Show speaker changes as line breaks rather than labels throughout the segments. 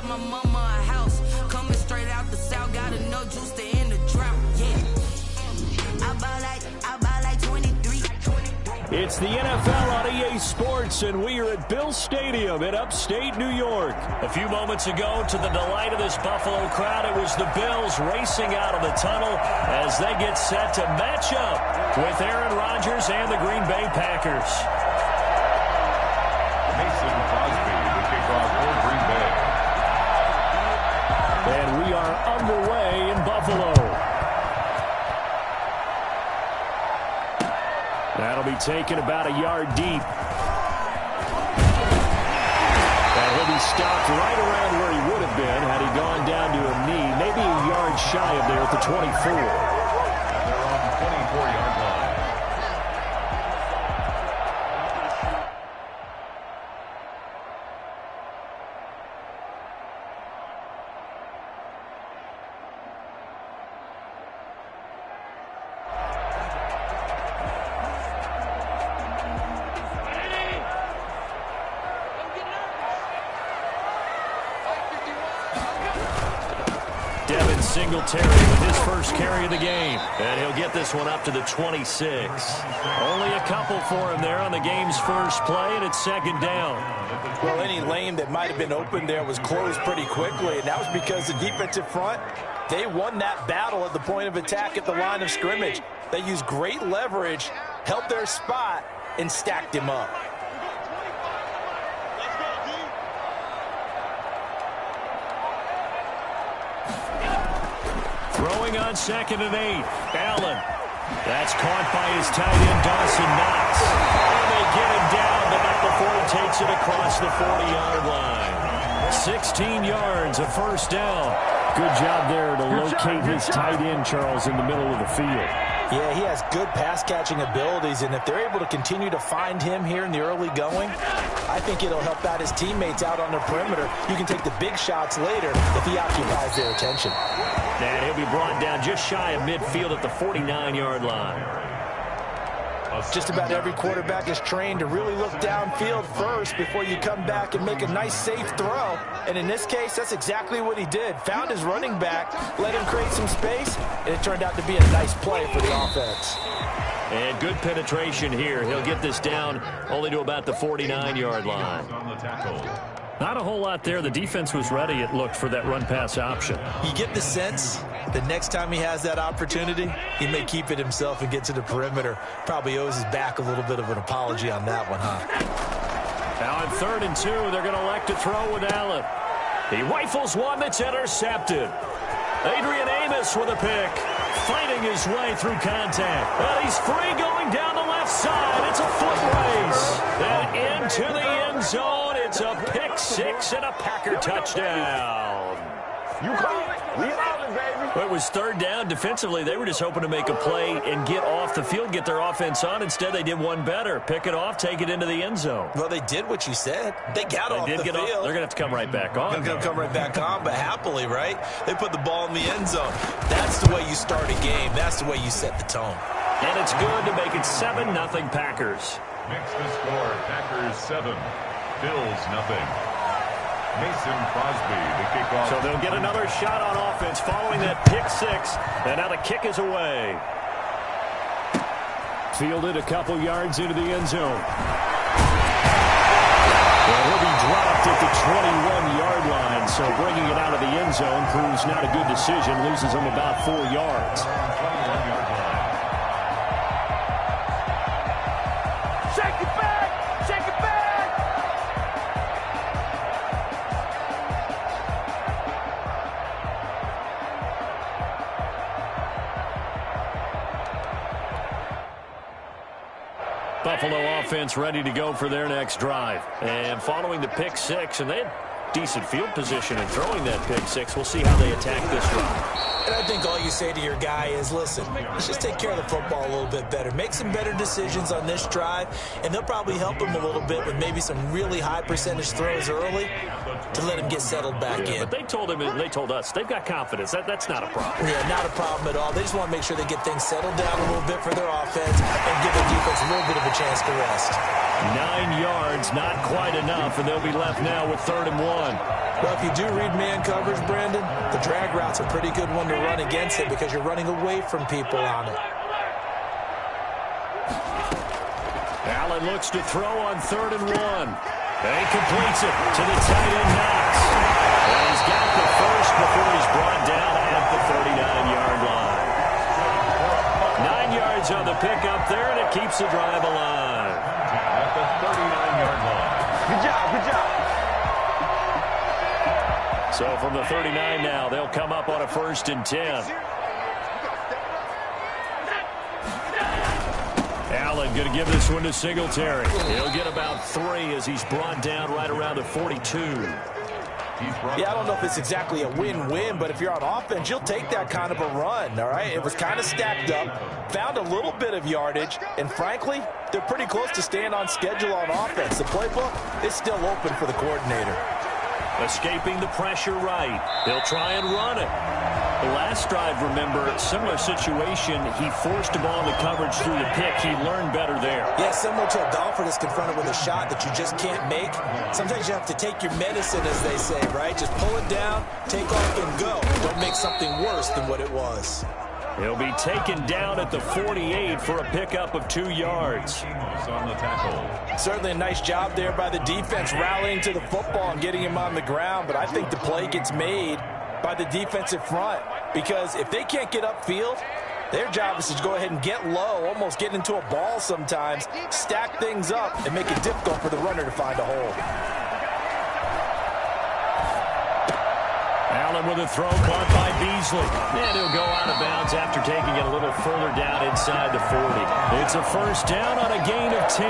my mama a house. Coming straight out the south, got enough juice to end the drought. Yeah. I buy like 23.
It's the NFL on EA Sports, and we are at Bill Stadium in upstate New York. A few moments ago, to the delight of this Buffalo crowd, it was the Bills racing out of the tunnel as they get set to match up with Aaron Rodgers and the Green Bay Packers.
Mason Crosby, the kickoff for Green Bay.
And we are underway in Buffalo. That'll be taken about a yard deep. And he'll be stopped right around where he would have been had he gone down to a knee, maybe a yard shy of there at the 24.
They're on the 24-yard line.
Singletary with his first carry of the game. And he'll get this one up to the 26. Only a couple for him there on the game's first play, and it's second down.
Well, any lane that might have been open there was closed pretty quickly, and that was because the defensive front, they won that battle at the point of attack at the line of scrimmage. They used great leverage, held their spot, and stacked him up.
Throwing on 2nd and 8. Allen. That's caught by his tight end, Dawson Knox. And they get him down, but not before he takes it across the 40-yard line. 16 yards, a first down. Good job there to locate his tight end, Charles, in the middle of the field.
Yeah, he has good pass-catching abilities, and if they're able to continue to find him here in the early going, I think it'll help out his teammates out on the perimeter. You can take the big shots later if he occupies their attention.
And he'll be brought down just shy of midfield at the 49-yard line.
Just about every quarterback is trained to really look downfield first before you come back and make a nice, safe throw. And in this case, that's exactly what he did. Found his running back, let him create some space, and it turned out to be a nice play for the offense.
And good penetration here. He'll get this down only to about the 49-yard line. Not a whole lot there. The defense was ready, it looked, for that run-pass option.
You get the sense that next time he has that opportunity, he may keep it himself and get to the perimeter. Probably owes his back a little bit of an apology on that one, huh?
Now on 3rd and 2, they're going to elect to throw with Allen. He rifles one that's intercepted. Adrian Amos with a pick, fighting his way through contact. Well, he's free going down the left side. It's a foot race. And into the end zone. It's a pick six and a Packer touchdown.
You call it? We call it, baby.
Well, it was 3rd down. Defensively, they were just hoping to make a play and get off the field, get their offense on. Instead, they did one better. Pick it off, take it into the end zone.
Well, they did what you said. They got off the field.
They're going to have to come right back on.
They're going to come right back on, but happily, right? They put the ball in the end zone. That's the way you start a game. That's the way you set the tone.
And it's good to make it 7-0 Packers.
Next to score, Packers 7, Bills 0. Mason Crosby, the kickoff.
So they'll get another shot on offense following that pick six. And now the kick is away. Fielded a couple yards into the end zone. And he'll be dropped at the 21-yard line. So bringing it out of the end zone proves not a good decision. Loses him about 4 yards.
Shake it back! Shake it back!
Buffalo offense ready to go for their next drive. And following the pick six, and they had decent field position in throwing that pick six. We'll see how they attack this drive.
And I think all you say to your guy is, listen, let's just take care of the football a little bit better. Make some better decisions on this drive, and they'll probably help him a little bit with maybe some really high percentage throws early to let him get settled back in.
But they told him, and they told us, they've got confidence. That's not a problem.
Yeah, not a problem at all. They just want to make sure they get things settled down a little bit for their offense and give the defense a little bit of a chance to rest.
9 yards, not quite enough, and they'll be left now with 3rd and 1.
Well, if you do read man coverage, Brandon, the drag route's a pretty good one to run against it because you're running away from people on it.
Allen looks to throw on 3rd and 1. And he completes it to the tight end, Knox. And he's got the first before he's brought down at the 39-yard line. 9 yards on the pickup there, and it keeps the drive alive.
At the 39-yard line.
Good job, good job.
So from the 39 now, they'll come up on a 1st and 10. Allen going to give this one to Singletary. He'll get about 3 as he's brought down right around the 42.
Yeah, I don't know if it's exactly a win-win, but if you're on offense, you'll take that kind of a run, all right? It was kind of stacked up, found a little bit of yardage, and frankly, they're pretty close to staying on schedule on offense. The playbook is still open for the coordinator.
Escaping the pressure right. They'll try and run it. The last drive, remember, similar situation. He forced a ball into coverage through the pick. He learned better there.
Yeah, similar to a golfer that's confronted with a shot that you just can't make. Sometimes you have to take your medicine, as they say, right? Just pull it down, take off, and go. Don't make something worse than what it was.
He'll be taken down at the 48 for a pickup of 2 yards.
On the tackle.
Certainly a nice job there by the defense rallying to the football and getting him on the ground, but I think the play gets made by the defensive front because if they can't get upfield, their job is to go ahead and get low, almost get into a ball sometimes, stack things up, and make it difficult for the runner to find a hole.
Allen with a throw caught by Beasley. And he'll go out of bounds after taking it a little further down inside the 40. It's a 1st down on a gain of 10.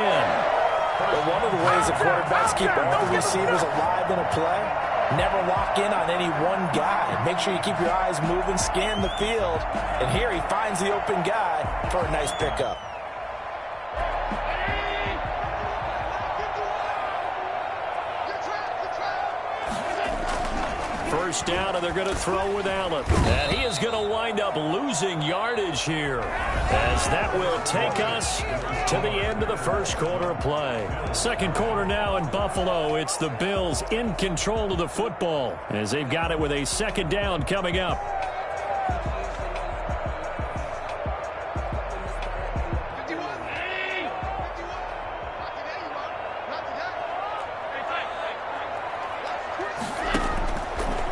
But one of the ways the quarterbacks keep all the receivers alive in a play, never lock in on any one guy. Make sure you keep your eyes moving, scan the field. And here he finds the open guy for a nice pickup.
First down, and they're going to throw with Allen. And he is going to wind up losing yardage here, as that will take us to the end of the 1st quarter of play. 2nd quarter now in Buffalo. It's the Bills in control of the football, as they've got it with a 2nd down coming up.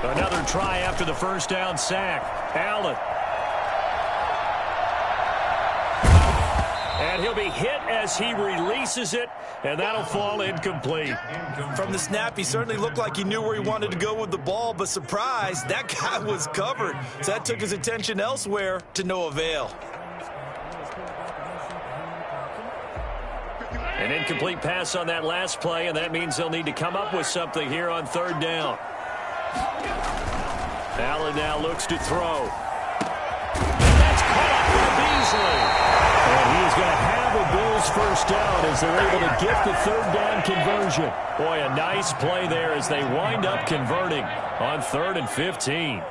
Another try after the 1st down sack. Allen. And he'll be hit as he releases it, and that'll fall incomplete.
From the snap, he certainly looked like he knew where he wanted to go with the ball, but surprise, that guy was covered. So that took his attention elsewhere to no avail.
An incomplete pass on that last play, and that means they'll need to come up with something here on 3rd down. Allen now looks to throw. And that's caught by Beasley. And he is going to have a Bills 1st down as they're able to get the 3rd down conversion. Boy, a nice play there as they wind up converting on 3rd and 15.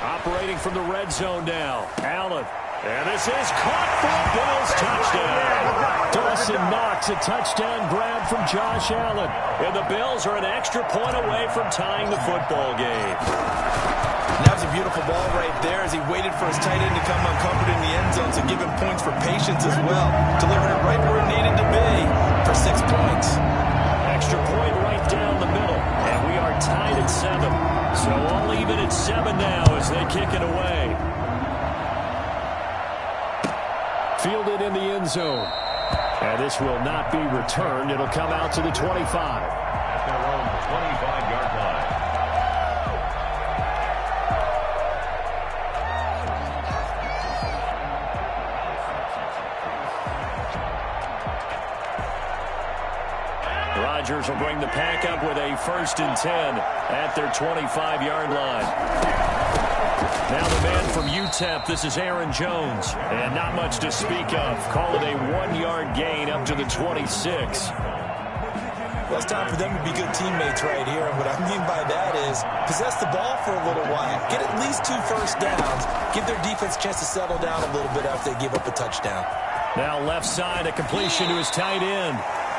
Operating from the red zone now. Allen. And this is caught for a Bills touchdown. Dawson Knox, a touchdown grab from Josh Allen. And the Bills are an extra point away from tying the football game.
That was a beautiful ball right there as he waited for his tight end to come uncovered in the end zone to give him points for patience as well. Delivered it right where it needed to be for 6 points.
Extra point right down the middle. And we are tied at 7. So all even at 7 now as they kick it away. Fielded in the end zone. And this will not be returned. It'll come out to the 25.
At their own 25-yard line.
Rodgers will bring the pack up with a 1st and 10 at their 25-yard line. Now the man from UTEP, this is Aaron Jones. And not much to speak of. Call it a 1-yard gain up to the 26.
Well, it's time for them to be good teammates right here. And what I mean by that is possess the ball for a little while. Get at least 2 first downs. Give their defense a chance to settle down a little bit after they give up a touchdown.
Now left side, a completion to his tight end.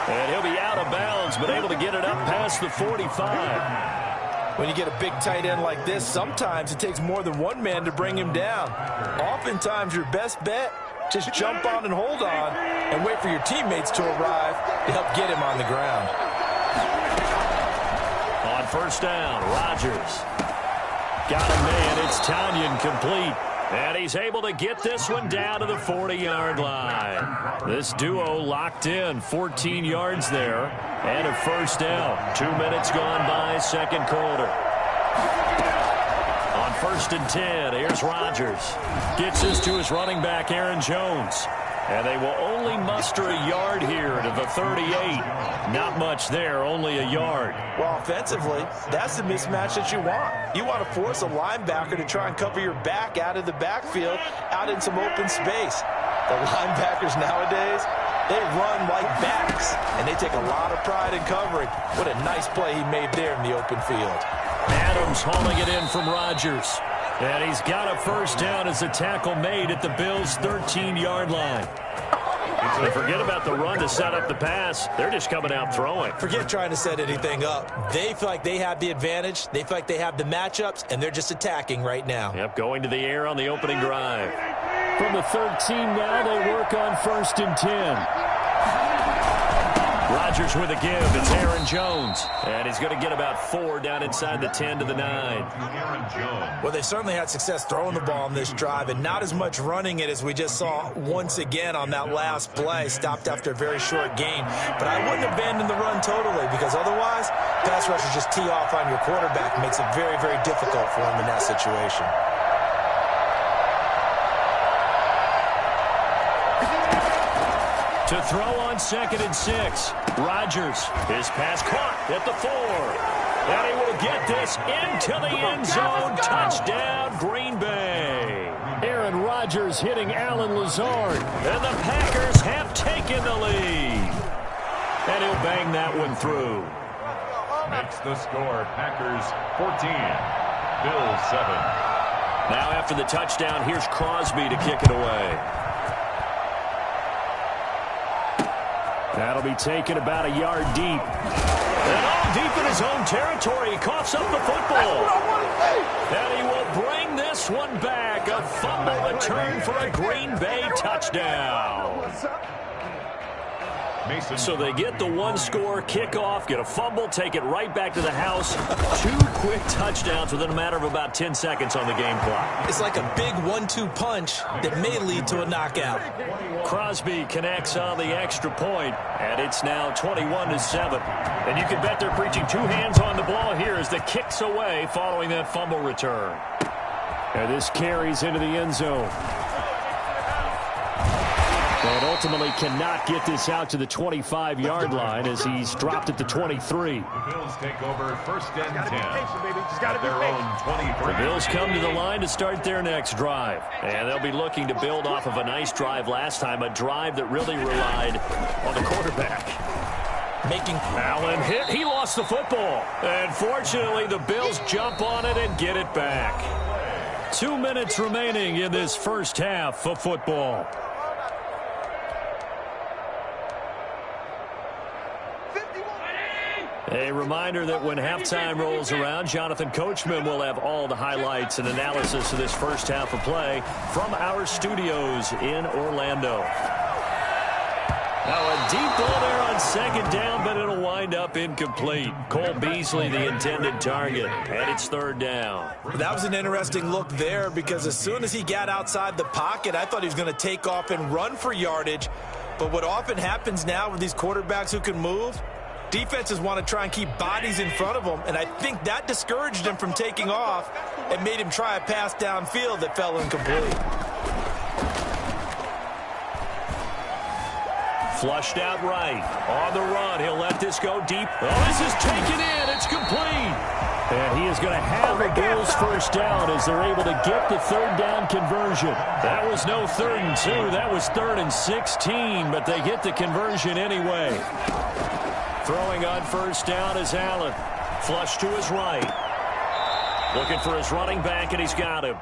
And he'll be out of bounds, but able to get it up past the 45.
When you get a big tight end like this, sometimes it takes more than one man to bring him down. Oftentimes, your best bet, just jump on and hold on and wait for your teammates to arrive to help get him on the ground.
On first down, Rodgers. Got a man. It's Tanyan complete. And he's able to get this one down to the 40-yard line. This duo locked in, 14 yards there, and a first down. 2 minutes gone by, second quarter. On first and 10, here's Rodgers. Gets this to his running back, Aaron Jones. And they will only muster a yard here to the 38. Not much there, only a yard.
Well, offensively, that's the mismatch that you want. You want to force a linebacker to try and cover your back out of the backfield, out in some open space. The linebackers nowadays, they run like backs, and they take a lot of pride in covering. What a nice play he made there in the open field.
Adams hauling it in from Rodgers. And he's got a first down as a tackle made at the Bills' 13-yard line. And forget about the run to set up the pass. They're just coming out throwing.
Forget trying to set anything up. They feel like they have the advantage. They feel like they have the matchups, and they're just attacking right now.
Yep, going to the air on the opening drive. From the 13 now, they work on first and 10. Rodgers with a give. It's Aaron Jones. And he's going to get about 4 down inside the 10 to the 9.
Well, they certainly had success throwing the ball on this drive and not as much running it as we just saw once again on that last play. Stopped after a very short gain. But I wouldn't abandon the run totally because otherwise, pass rushers just tee off on your quarterback. Makes it very, very difficult for him in that situation.
To throw on second and 6. Rodgers. His pass caught at the 4. And he will get this into the end zone. Touchdown, Green Bay. Aaron Rodgers hitting Alan Lazard. And the Packers have taken the lead. And he'll bang that one through.
Makes the score Packers 14, Bills 7.
Now after the touchdown, here's Crosby to kick it away. That'll be taken about a yard deep. And all deep in his own territory. He coughs up the football. And he will bring this one back. A fumble return for a Green Bay touchdown. So they get the one-score kickoff, get a fumble, take it right back to the house. 2 quick touchdowns within a matter of about 10 seconds on the game clock.
It's like a big 1-2 punch that may lead to a knockout.
Crosby connects on the extra point, and it's now 21-7. And you can bet they're preaching 2 hands on the ball here as the kick's away following that fumble return. And this carries into the end zone. And ultimately cannot get this out to the 25-yard line as he's dropped at the 23.
The Bills take over first and 10 at their own 23.
The Bills come to the line to start their next drive. And they'll be looking to build off of a nice drive last time, a drive that really relied on the quarterback.
Making
Allen hit. He lost the football. And fortunately, the Bills jump on it and get it back. 2 minutes remaining in this first half of football. A reminder that when halftime rolls around, Jonathan Coachman will have all the highlights and analysis of this first half of play from our studios in Orlando. Now a deep ball there on second down, but it'll wind up incomplete. Cole Beasley, the intended target, and it's third down.
That was an interesting look there because as soon as he got outside the pocket, I thought he was going to take off and run for yardage. But what often happens now with these quarterbacks who can move, defenses want to try and keep bodies in front of them, and I think that discouraged him from taking off and made him try a pass downfield that fell incomplete.
Flushed out right. On the run, he'll let this go deep. Oh, this is taken in. It's complete. And he is going to have a Bills first down as they're able to get the third down conversion. That was no 3rd and 2. That was 3rd and 16, but they get the conversion anyway. Throwing on first down is Allen. Flush to his right. Looking for his running back, and he's got him.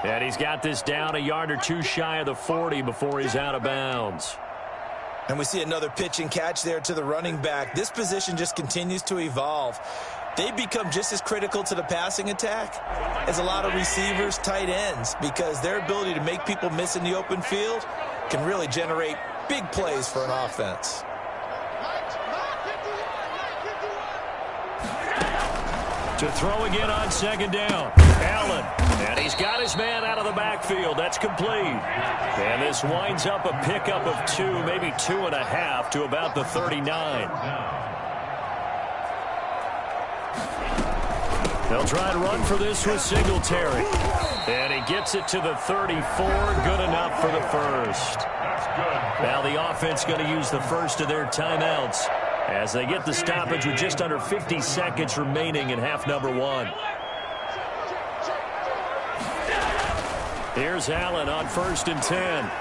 And he's got this down a yard or 2 shy of the 40 before he's out of bounds.
And we see another pitch and catch there to the running back. This position just continues to evolve. They become just as critical to the passing attack as a lot of receivers, tight ends, because their ability to make people miss in the open field can really generate big plays for an offense.
To throw again on second down. Allen. And he's got his man out of the backfield. That's complete. And this winds up a pickup of 2, maybe 2.5 to about the 39. They'll try to run for this with Singletary. And he gets it to the 34. Good enough for the first. Now the offense going to use the first of their timeouts as they get the stoppage with just under 50 seconds remaining in half number 1. Here's Allen on 1st and 10.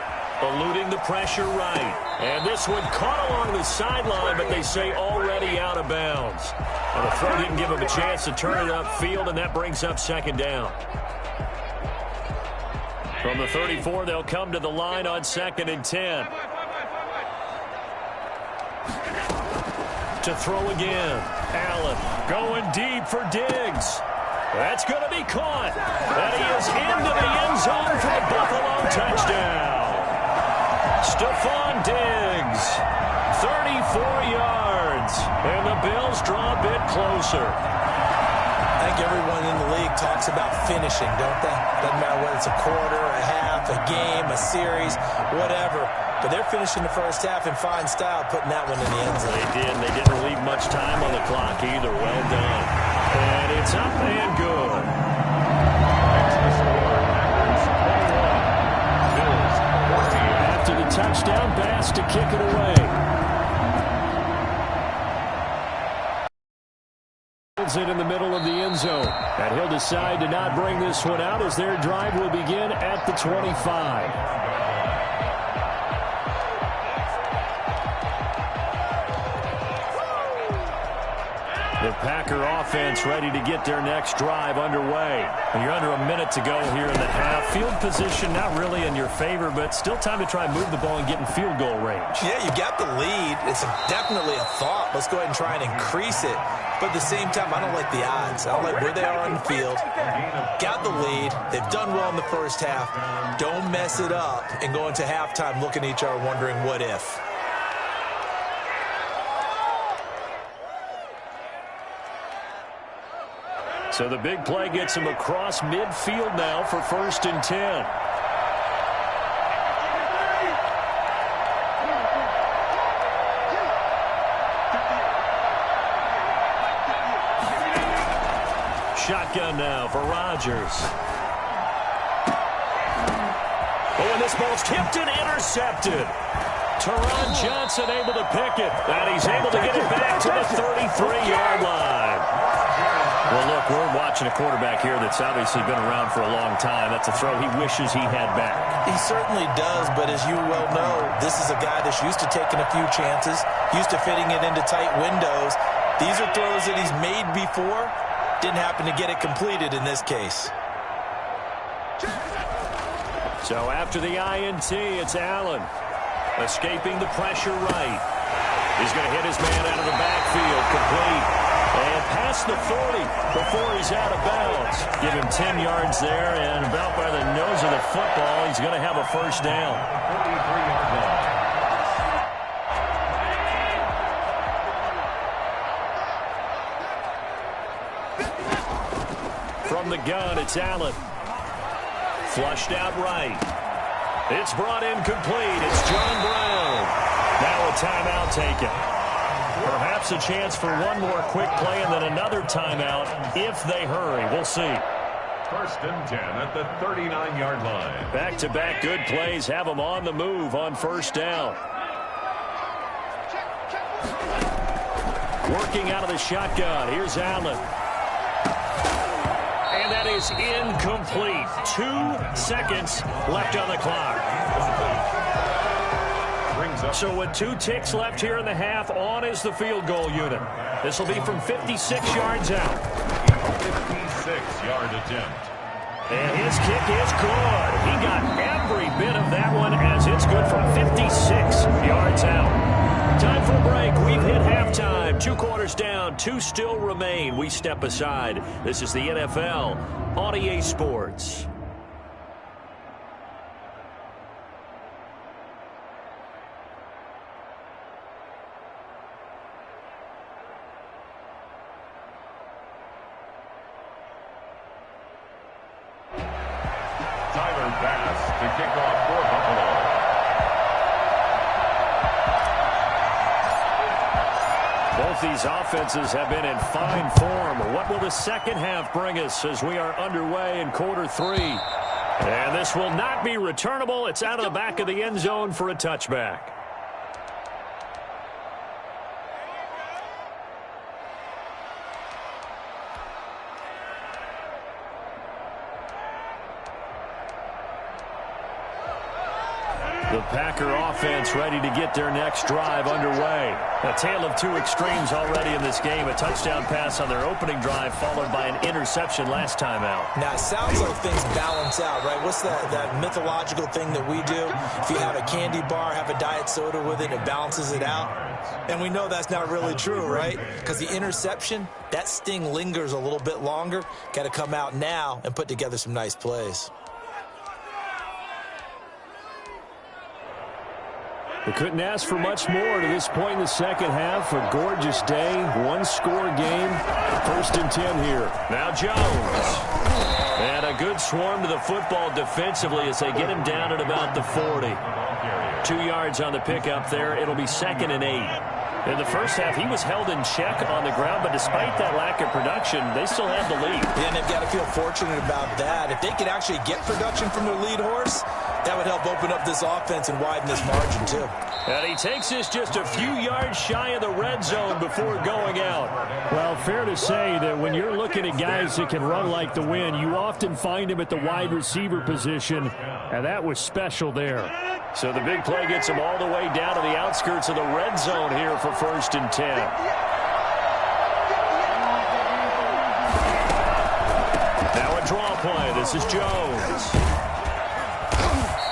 Eluding the pressure right. And this one caught along the sideline, but they say already out of bounds. And the throw didn't give him a chance to turn it upfield, and that brings up second down. From the 34, they'll come to the line on 2nd and 10. To throw again. Allen going deep for Diggs. That's going to be caught. And he is into the end zone for the Buffalo touchdown. Stephon Diggs, 34 yards. And the Bills draw a bit closer.
I think everyone in the league talks about finishing, don't they? Doesn't matter whether it's a quarter, a half, a game, a series, whatever. But they're finishing the first half in fine style, putting that one in the end zone.
They did. They didn't leave much time on the clock either. Well done. And it's up and good. After the touchdown pass to kick it away. It in the middle of the end zone. And he'll decide to not bring this one out as their drive will begin at the 25. The Packer offense ready to get their next drive underway. And you're under a minute to go here in the half. Field position not really in your favor, but still time to try and move the ball and get in field goal range.
Yeah, you got the lead. It's definitely a thought. Let's go ahead and try and increase it. But at the same time, I don't like the odds. I don't like where they are on the field. Got the lead. They've done well in the first half. Don't mess it up and go into halftime looking at each other wondering what if.
So the big play gets him across midfield now for 1st and 10. Shotgun now for Rodgers. Oh, and this ball's tipped and intercepted. Teron Johnson able to pick it. And he's able to get it back to the 33-yard line. Well, look, we're watching a quarterback here that's obviously been around for a long time. That's a throw he wishes he had back.
He certainly does, but as you well know, this is a guy that's used to taking a few chances, used to fitting it into tight windows. These are throws that he's made before. Didn't happen to get it completed in this case.
So after the INT, it's Allen. Escaping the pressure right. He's going to hit his man out of the backfield. Complete. And past the 40 before he's out of bounds. Give him 10 yards there, and about by the nose of the football, he's going to have a first down. From the gun, it's Allen. Flushed out right. It's brought in complete. It's John Brown. Now a timeout taken. Perhaps a chance for one more quick play and then another timeout if they hurry. We'll see.
1st and 10 at the 39-yard line.
Back-to-back good plays have them on the move on 1st down. Working out of the shotgun. Here's Allen. And that is incomplete. 2 seconds left on the clock. So with 2 ticks left here in the half, on is the field goal unit. This will be from 56 yards out.
56-yard attempt.
And his kick is good. He got every bit of that one as it's good from 56 yards out. Time for a break. We've hit halftime. 2 quarters down. 2 still remain. We step aside. This is the NFL on EA Sports.
To kick off for Buffalo.
Both these offenses have been in fine form. What will the second half bring us as we are underway in quarter 3? And this will not be returnable. It's out of the back of the end zone for a touchback. The Packer offense ready to get their next drive underway. A tale of 2 extremes already in this game. A touchdown pass on their opening drive followed by an interception last time out.
Now, it sounds like things balance out, right? What's that mythological thing that we do? If you have a candy bar, have a diet soda with it, it balances it out. And we know that's not really true, right? Because the interception, that sting lingers a little bit longer. Got to come out now and put together some nice plays.
We couldn't ask for much more to this point in the second half. A gorgeous day, 1-score game. 1st and 10 here. Now Jones. And a good swarm to the football defensively as they get him down at about the 40. 2 yards on the pickup there. It'll be 2nd and 8. In the first half, he was held in check on the ground, but despite that lack of production, they still have the lead.
Yeah, and they've got to feel fortunate about that. If they could actually get production from their lead horse, that would help open up this offense and widen this margin, too.
And he takes this just a few yards shy of the red zone before going out. Well, fair to say that when you're looking at guys that can run like the wind, you often find him at the wide receiver position, and that was special there. So the big play gets him all the way down to the outskirts of the red zone here for 1st and 10. Now a draw play. This is Jones.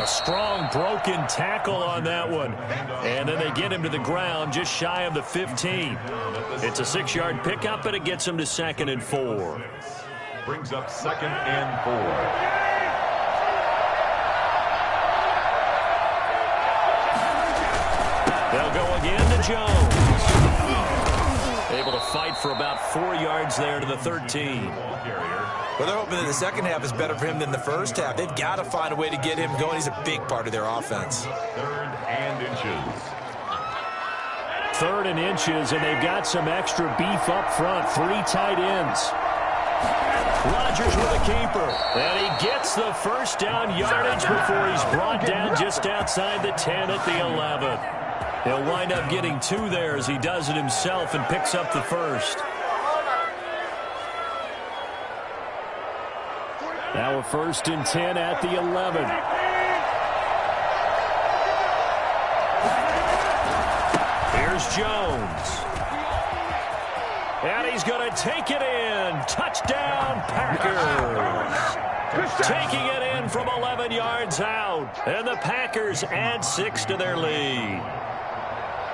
A strong broken tackle on that one. And then they get him to the ground just shy of the 15. It's a 6-yard pickup, and it gets him to 2nd and 4.
Brings up 2nd and 4.
They'll go again to Jones. Able to fight for about 4 yards there to the 13.
Well, they're hoping that the second half is better for him than the first half. They've got to find a way to get him going. He's a big part of their offense.
3rd and inches.
3rd and inches, and they've got some extra beef up front. 3 tight ends. Rodgers with a keeper. And he gets the first down yardage before he's brought down just outside the 10 at the 11. He'll wind up getting 2 there as he does it himself and picks up the first. Now a 1st and 10 at the 11. Here's Jones. And he's going to take it in. Touchdown, Packers. Taking it in from 11 yards out. And the Packers add 6 to their lead.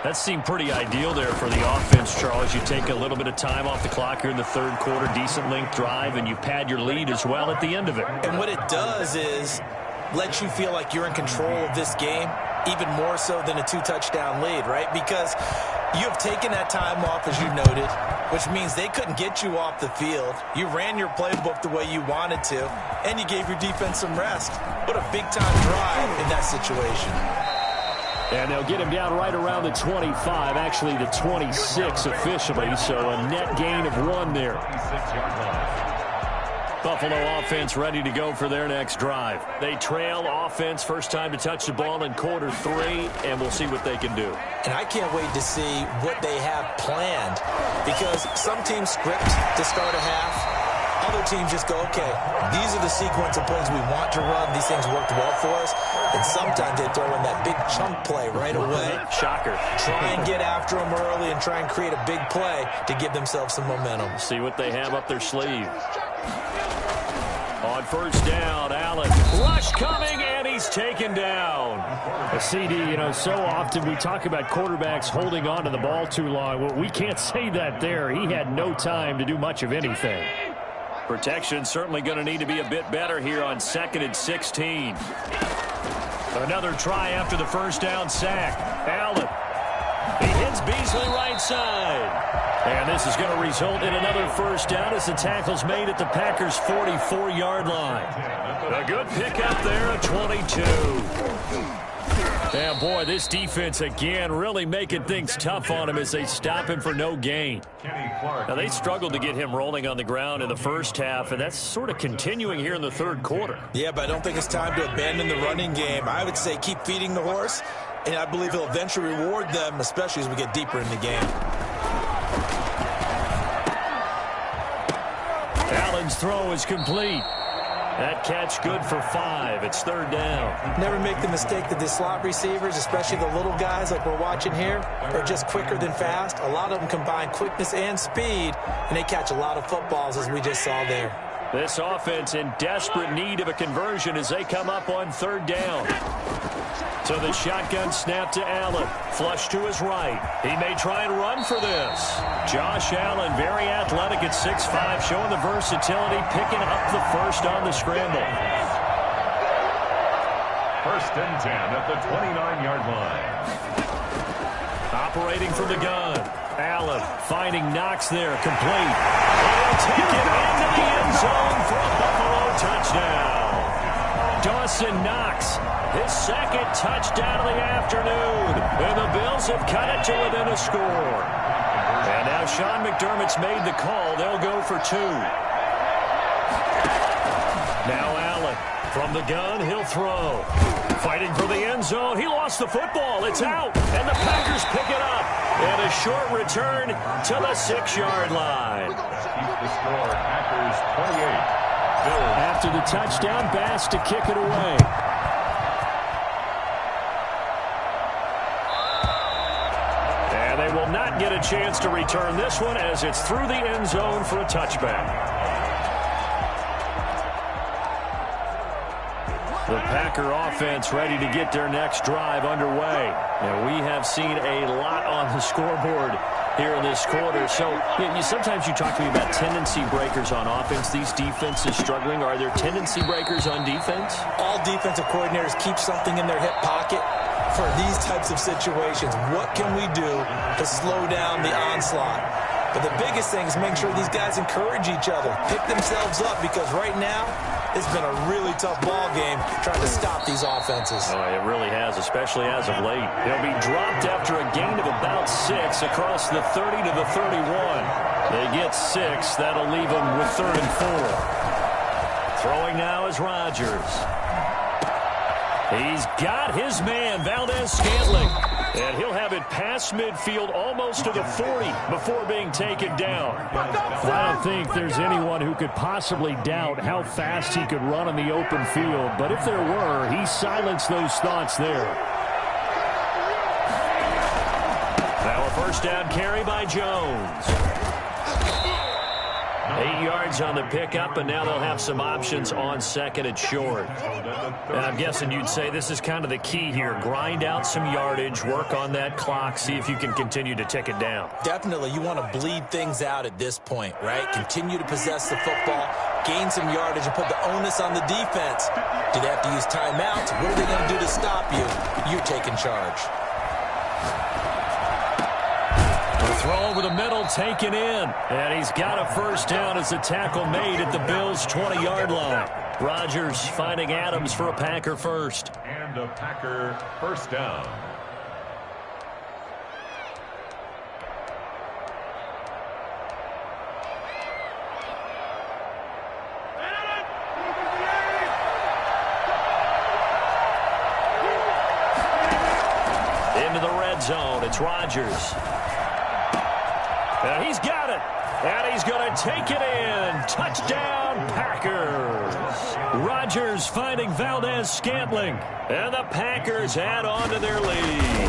That seemed pretty ideal there for the offense, Charles. You take a little bit of time off the clock here in the 3rd quarter, decent length drive, and you pad your lead as well at the end of it.
And what it does is let you feel like you're in control of this game, even more so than a 2-touchdown lead, right? Because you have taken that time off, as you noted, which means they couldn't get you off the field. You ran your playbook the way you wanted to, and you gave your defense some rest. What a big-time drive in that situation.
And they'll get him down right around the 25, actually the 26 officially, so a net gain of 1 there. Buffalo offense ready to go for their next drive. They trail offense, first time to touch the ball in quarter 3, and we'll see what they can do.
And I can't wait to see what they have planned, because some teams script to start a half. Other teams just go, okay, these are the sequence of plays we want to run. These things worked well for us. And sometimes they throw in that big chunk play right away.
Shocker.
Try and get after them early and try and create a big play to give themselves some momentum.
See what they have up their sleeve. On first down, Allen. Rush coming, and he's taken down.
A CD, so often we talk about quarterbacks holding on to the ball too long. Well, we can't say that there. He had no time to do much of anything.
Protection certainly going to need to be a bit better here on 2nd and 16. Another try after the first down sack. Allen. He hits Beasley right side. And this is going to result in another first down as the tackle's made at the Packers' 44-yard line. A good pickup there at 22. And boy, this defense again really making things tough on him as they stop him for no gain. Now, they struggled to get him rolling on the ground in the first half, and that's sort of continuing here in the third quarter.
Yeah, but I don't think it's time to abandon the running game. I would say keep feeding the horse, and I believe he'll eventually reward them, especially as we get deeper in the game.
Allen's throw is complete. That catch good for 5. It's third down.
Never make the mistake that the slot receivers, especially the little guys like we're watching here, are just quicker than fast. A lot of them combine quickness and speed, and they catch a lot of footballs, as we just saw there.
This offense in desperate need of a conversion as they come up on third down. So the shotgun snap to Allen. Flush to his right. He may try and run for this. Josh Allen, very athletic at 6'5", showing the versatility, picking up the first on the scramble.
1st and 10 at the 29-yard line.
Operating from the gun. Allen finding Knox there, complete. He'll take it into the end zone for a Buffalo touchdown. Dawson Knox, his 2nd touchdown of the afternoon. And the Bills have cut it to within a score. And now Sean McDermott's made the call. They'll go for 2. Now Allen from the gun, he'll throw. Fighting for the end zone. He lost the football. It's out. And the Packers pick it up. And a short return to the 6-yard line.
Keep the score. Packers 28. Bills.
After the touchdown, Bass to kick it away.
And they will not get a chance to return this one as it's through the end zone for a touchback. The Packer offense ready to get their next drive underway. And we have seen a lot on the scoreboard here in this quarter. So sometimes you talk to me about tendency breakers on offense. These defenses struggling. Are there tendency breakers on defense?
All defensive coordinators keep something in their hip pocket for these types of situations. What can we do to slow down the onslaught? But the biggest thing is make sure these guys encourage each other, pick themselves up, because right now it's been a really tough ball game trying to stop these offenses.
Oh, it really has, especially as of late. He'll be dropped after a gain of about 6 across the 30 to the 31. They get 6. That'll leave them with 3rd and 4. Throwing now is Rodgers. He's got his man, Valdez-Scantling. And he'll have it past midfield almost to the 40 before being taken down.
I don't think there's anyone who could possibly doubt how fast he could run on the open field. But if there were, he silenced those thoughts there.
Now a first down carry by Jones. 8 yards on the pickup, and now they'll have some options on 2nd and short. And I'm guessing you'd say this is kind of the key here. Grind out some yardage, work on that clock, see if you can continue to tick it down.
Definitely, you want to bleed things out at this point, right? Continue to possess the football, gain some yardage, and put the onus on the defense. Do they have to use timeouts? What are they going to do to stop you? You're taking charge.
Throw over the middle, taken in. And he's got a first down as the tackle made at the Bills' 20-yard line. Rodgers finding Adams for a Packer first.
And a Packer first down.
Into the red zone, it's Rodgers. And he's got it. And he's going to take it in. Touchdown, Packers. Rodgers finding Valdez-Scantling. And the Packers add on to their lead.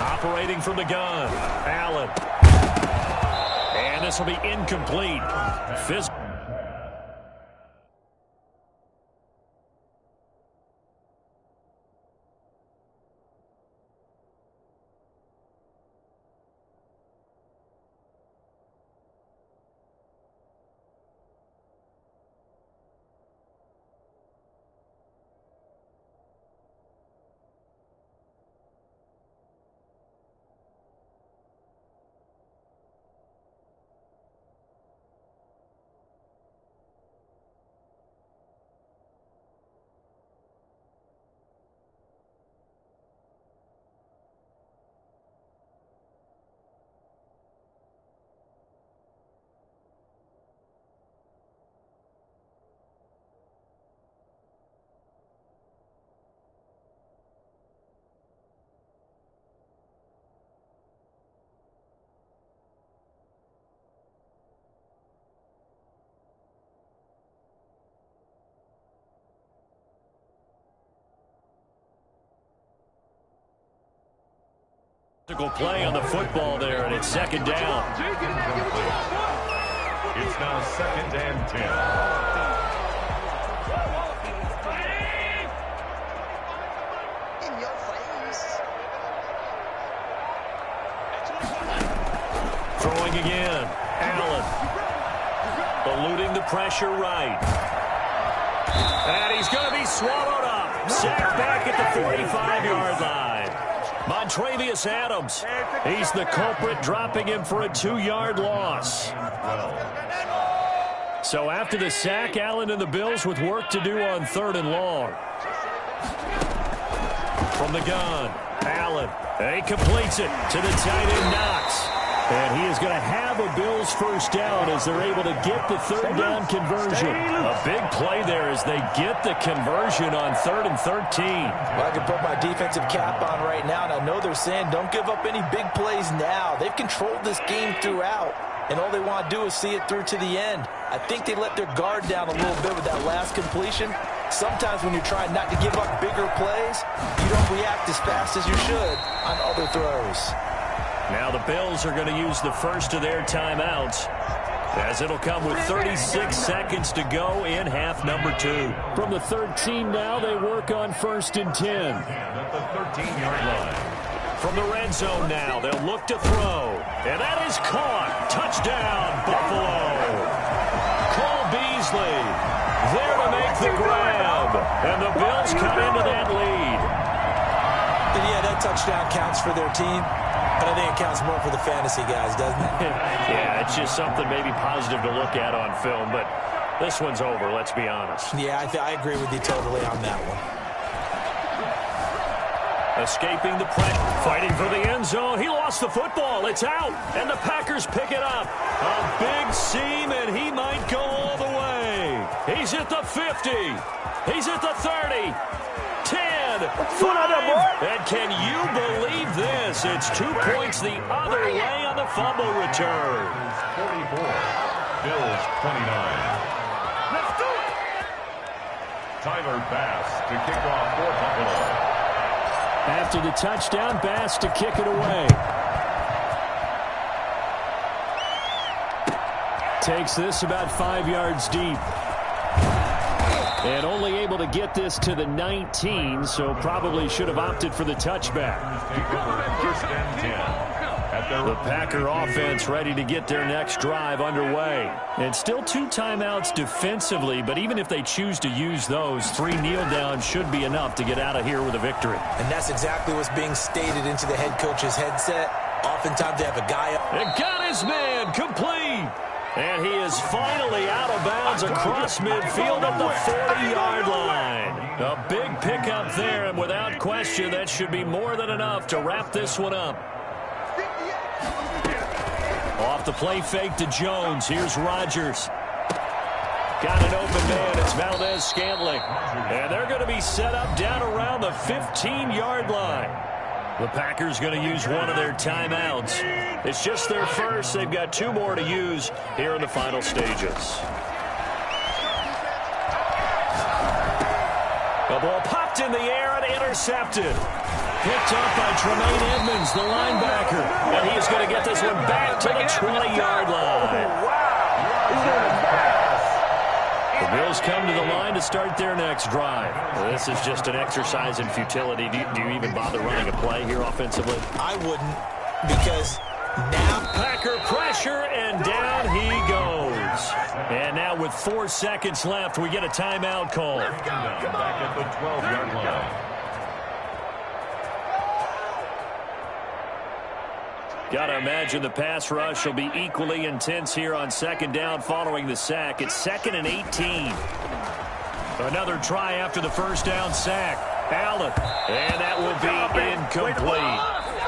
Operating from the gun, Allen. And this will be incomplete. Play on the football there, and it's second down.
It's now 2nd and 10.
In your face.
Throwing again. Allen. Eluding the pressure right. And he's going to be swallowed up. Sacked back at the 45-yard line. Montravius Adams, he's the culprit, dropping him for a 2-yard loss. So after the sack, Allen and the Bills with work to do on 3rd and long. From the gun, Allen, and he completes it to the tight end Knox. And he is going to have a Bills first down as they're able to get the 3rd down conversion. A big play there as they get the conversion on 3rd and 13.
Well, I can put my defensive cap on right now, and I know they're saying don't give up any big plays now. They've controlled this game throughout, and all they want to do is see it through to the end. I think they let their guard down a little bit with that last completion. Sometimes when you're trying not to give up bigger plays, you don't react as fast as you should on other throws.
Now the Bills are going to use the first of their timeouts, as it'll come with 36 seconds to go in half number 2. From the 13 now, they work on 1st and 10.
At the 13-yard line.
From the red zone now, they'll look to throw. And that is caught. Touchdown, Buffalo. Cole Beasley there to make the grab. And the Bills cut into that lead.
And yeah, that touchdown counts for their team. But I think it counts more for the fantasy guys, doesn't it?
Yeah, it's just something maybe positive to look at on film, but this one's over, let's be honest.
Yeah, I agree with you totally on that one.
Escaping the pressure, fighting for the end zone. He lost the football. It's out, and the Packers pick it up. A big seam, and he might go all the way. He's at the 50. He's at the 30. 10, 5, and can you believe this? It's 2 points the other way on the fumble return.
44, Bills 29.
Let's do it!
Tyler Bass to kick off for Buffalo.
After the touchdown, Bass to kick it away. Takes this about 5 yards deep. And only able to get this to the 19, so probably should have opted for the touchback.
First and 10.
The Packer offense ready to get their next drive underway. And still 2 timeouts defensively, but even if they choose to use those, 3 kneel downs should be enough to get out of here with a victory.
And that's exactly what's being stated into the head coach's headset. Oftentimes they have a guy up.
And got his man complete. And he is finally out of bounds across midfield at the 40-yard line. A big pickup there, and without question, that should be more than enough to wrap this one up. Off the play fake to Jones. Here's Rodgers. Got an open man. It's Valdez-Scantling. And they're going to be set up down around the 15-yard line. The Packers going to use one of their timeouts. It's just their first. They've got 2 more to use here in the final stages. The ball popped in the air and intercepted.
Picked up by Tremaine Edmonds, the linebacker. And he's going to get this one back to the 20-yard line. The Bills come to the line to start their next drive. Well, this is just an exercise in futility. Do you even bother running a play here offensively?
I wouldn't, because now
Packer pressure, and down he goes. And now with 4 seconds left, we get a timeout call.
Back at the 12-yard line.
Got to imagine the pass rush will be equally intense here on second down following the sack. It's 2nd and 18. Another try after the first down sack. Allen, and that will be incomplete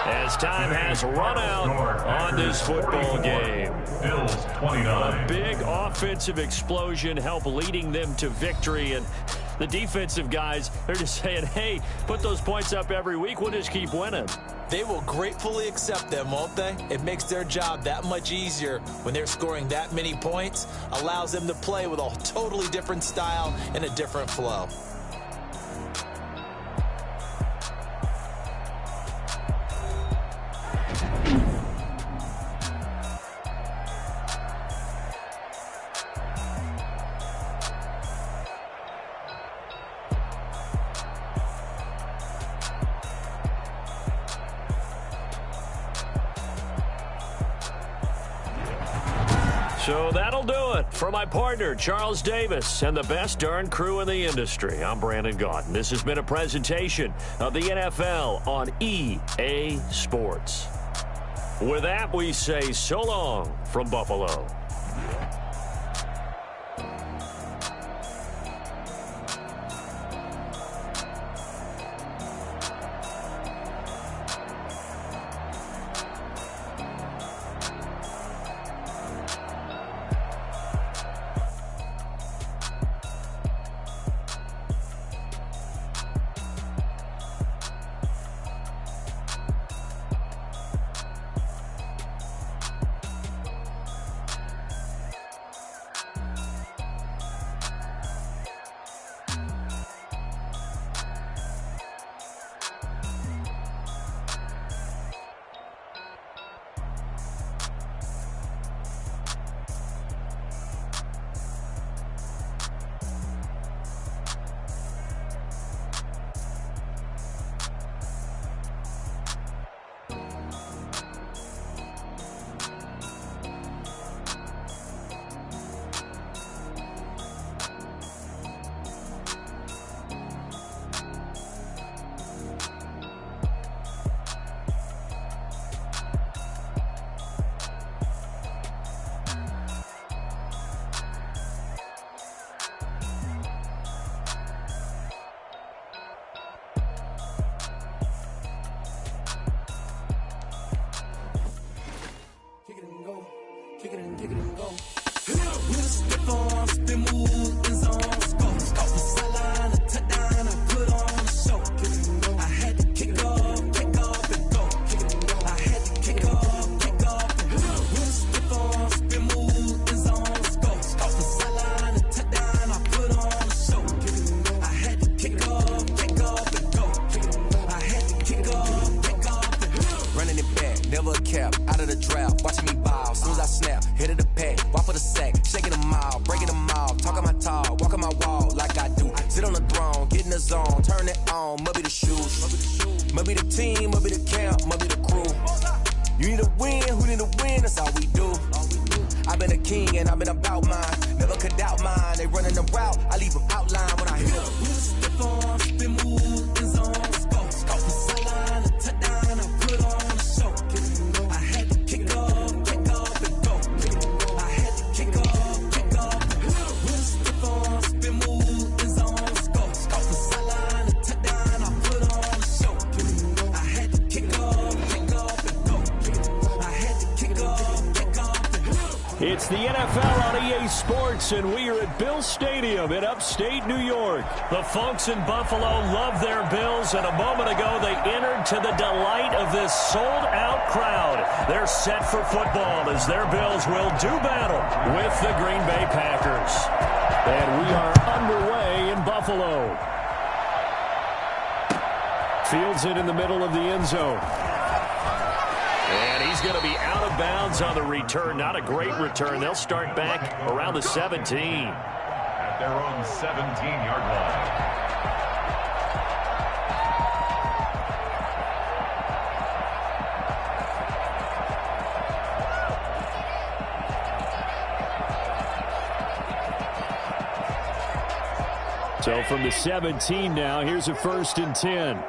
as time has run out on this football game.
Bills 29.
A big offensive explosion helped leading them to victory, and the defensive guys, they're just saying, hey, put those points up every week. We'll just keep winning.
they will gratefully accept them, won't they? It makes their job that much easier when they're scoring that many points, allows them to play with a totally different style and a different flow.
So that'll do it for my partner, Charles Davis, and the best darn crew in the industry. I'm Brandon Gaudin. This has been a presentation of the NFL on EA Sports. With that, we say so long from Buffalo. It's the NFL on EA Sports, and we are at Bills Stadium in upstate New York. The folks in Buffalo love their Bills, and a moment ago they entered to the delight of this sold-out crowd. They're set for football as their Bills will do battle with the Green Bay Packers. And we are underway in Buffalo.
Fields it in the middle of the end zone.
And he's going to be out of bounds on the return. Not a great return. They'll start back around the 17.
At their own 17-yard line.
So from the 17 now, here's a 1st and 10.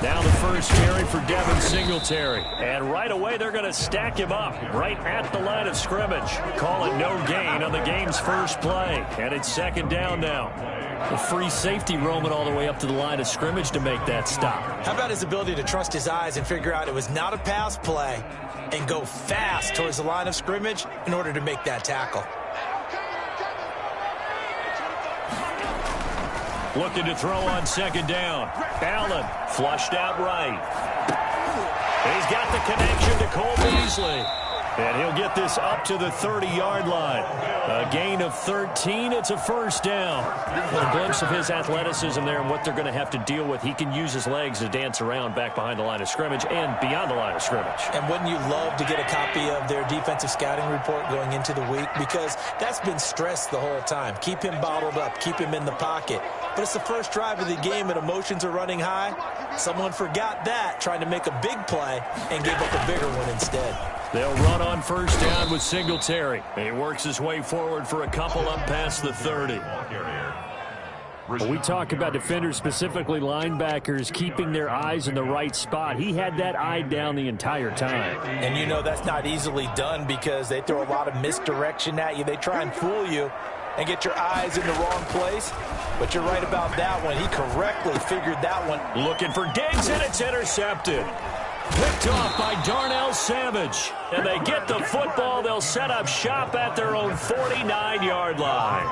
Now the first carry for Devin Singletary. And right away, they're going to stack him up right at the line of scrimmage. Call it no gain on the game's first play. And it's 2nd down now. A free safety roaming all the way up to the line of scrimmage to make that stop.
How about his ability to trust his eyes and figure out it was not a pass play and go fast towards the line of scrimmage in order to make that tackle.
Looking to throw on 2nd down. Allen flushed out right. He's got the connection to Cole Beasley. And he'll get this up to the 30-yard line. A gain of 13. It's a 1st down. A glimpse of his athleticism there and what they're going to have to deal with. He can use his legs to dance around back behind the line of scrimmage and beyond the line of scrimmage.
And wouldn't you love to get a copy of their defensive scouting report going into the week? Because that's been stressed the whole time. Keep him bottled up. Keep him in the pocket. But it's the first drive of the game and emotions are running high. Someone forgot that, trying to make a big play and gave up a bigger one instead.
They'll run on 1st down with Singletary. He works his way forward for a couple up past the 30. When we talk about defenders, specifically linebackers, keeping their eyes in the right spot. He had that eye down the entire time.
And you know that's not easily done because they throw a lot of misdirection at you. They try and fool you and get your eyes in the wrong place. But you're right about that one. He correctly figured that one.
Looking for Diggs, and it's intercepted. Picked off by Darnell Savage. And they get the football. They'll set up shop at their own 49-yard line.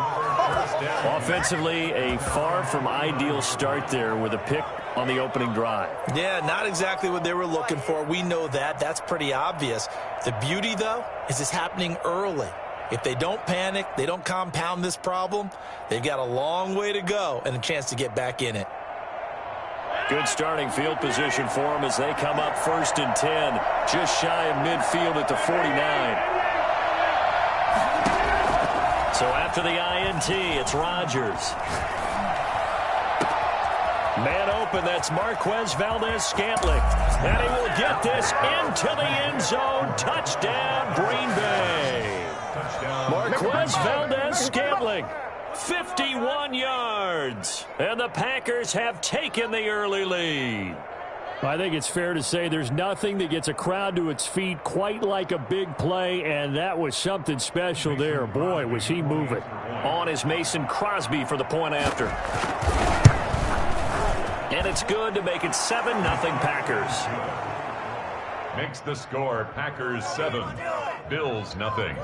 Offensively, a far from ideal start there with a pick on the opening drive.
Yeah, not exactly what they were looking for. We know that. That's pretty obvious. The beauty, though, is it's happening early. If they don't panic, they don't compound this problem, they've got a long way to go and a chance to get back in it.
Good starting field position for them as they come up 1st and 10, just shy of midfield at the 49. So after the INT, it's Rodgers. Man open, that's Marquez Valdez-Scantling. And he will get this into the end zone. Touchdown, Green Bay. Marquez Valdez-Scantling. 51 yards. And the Packers have taken the early lead. I think it's fair to say there's nothing that gets a crowd to its feet quite like a big play, and that was something special there. Boy, was he moving.
On is Mason Crosby for the point after. And it's good to make it 7-0 Packers.
Makes the score Packers 7, Bills nothing.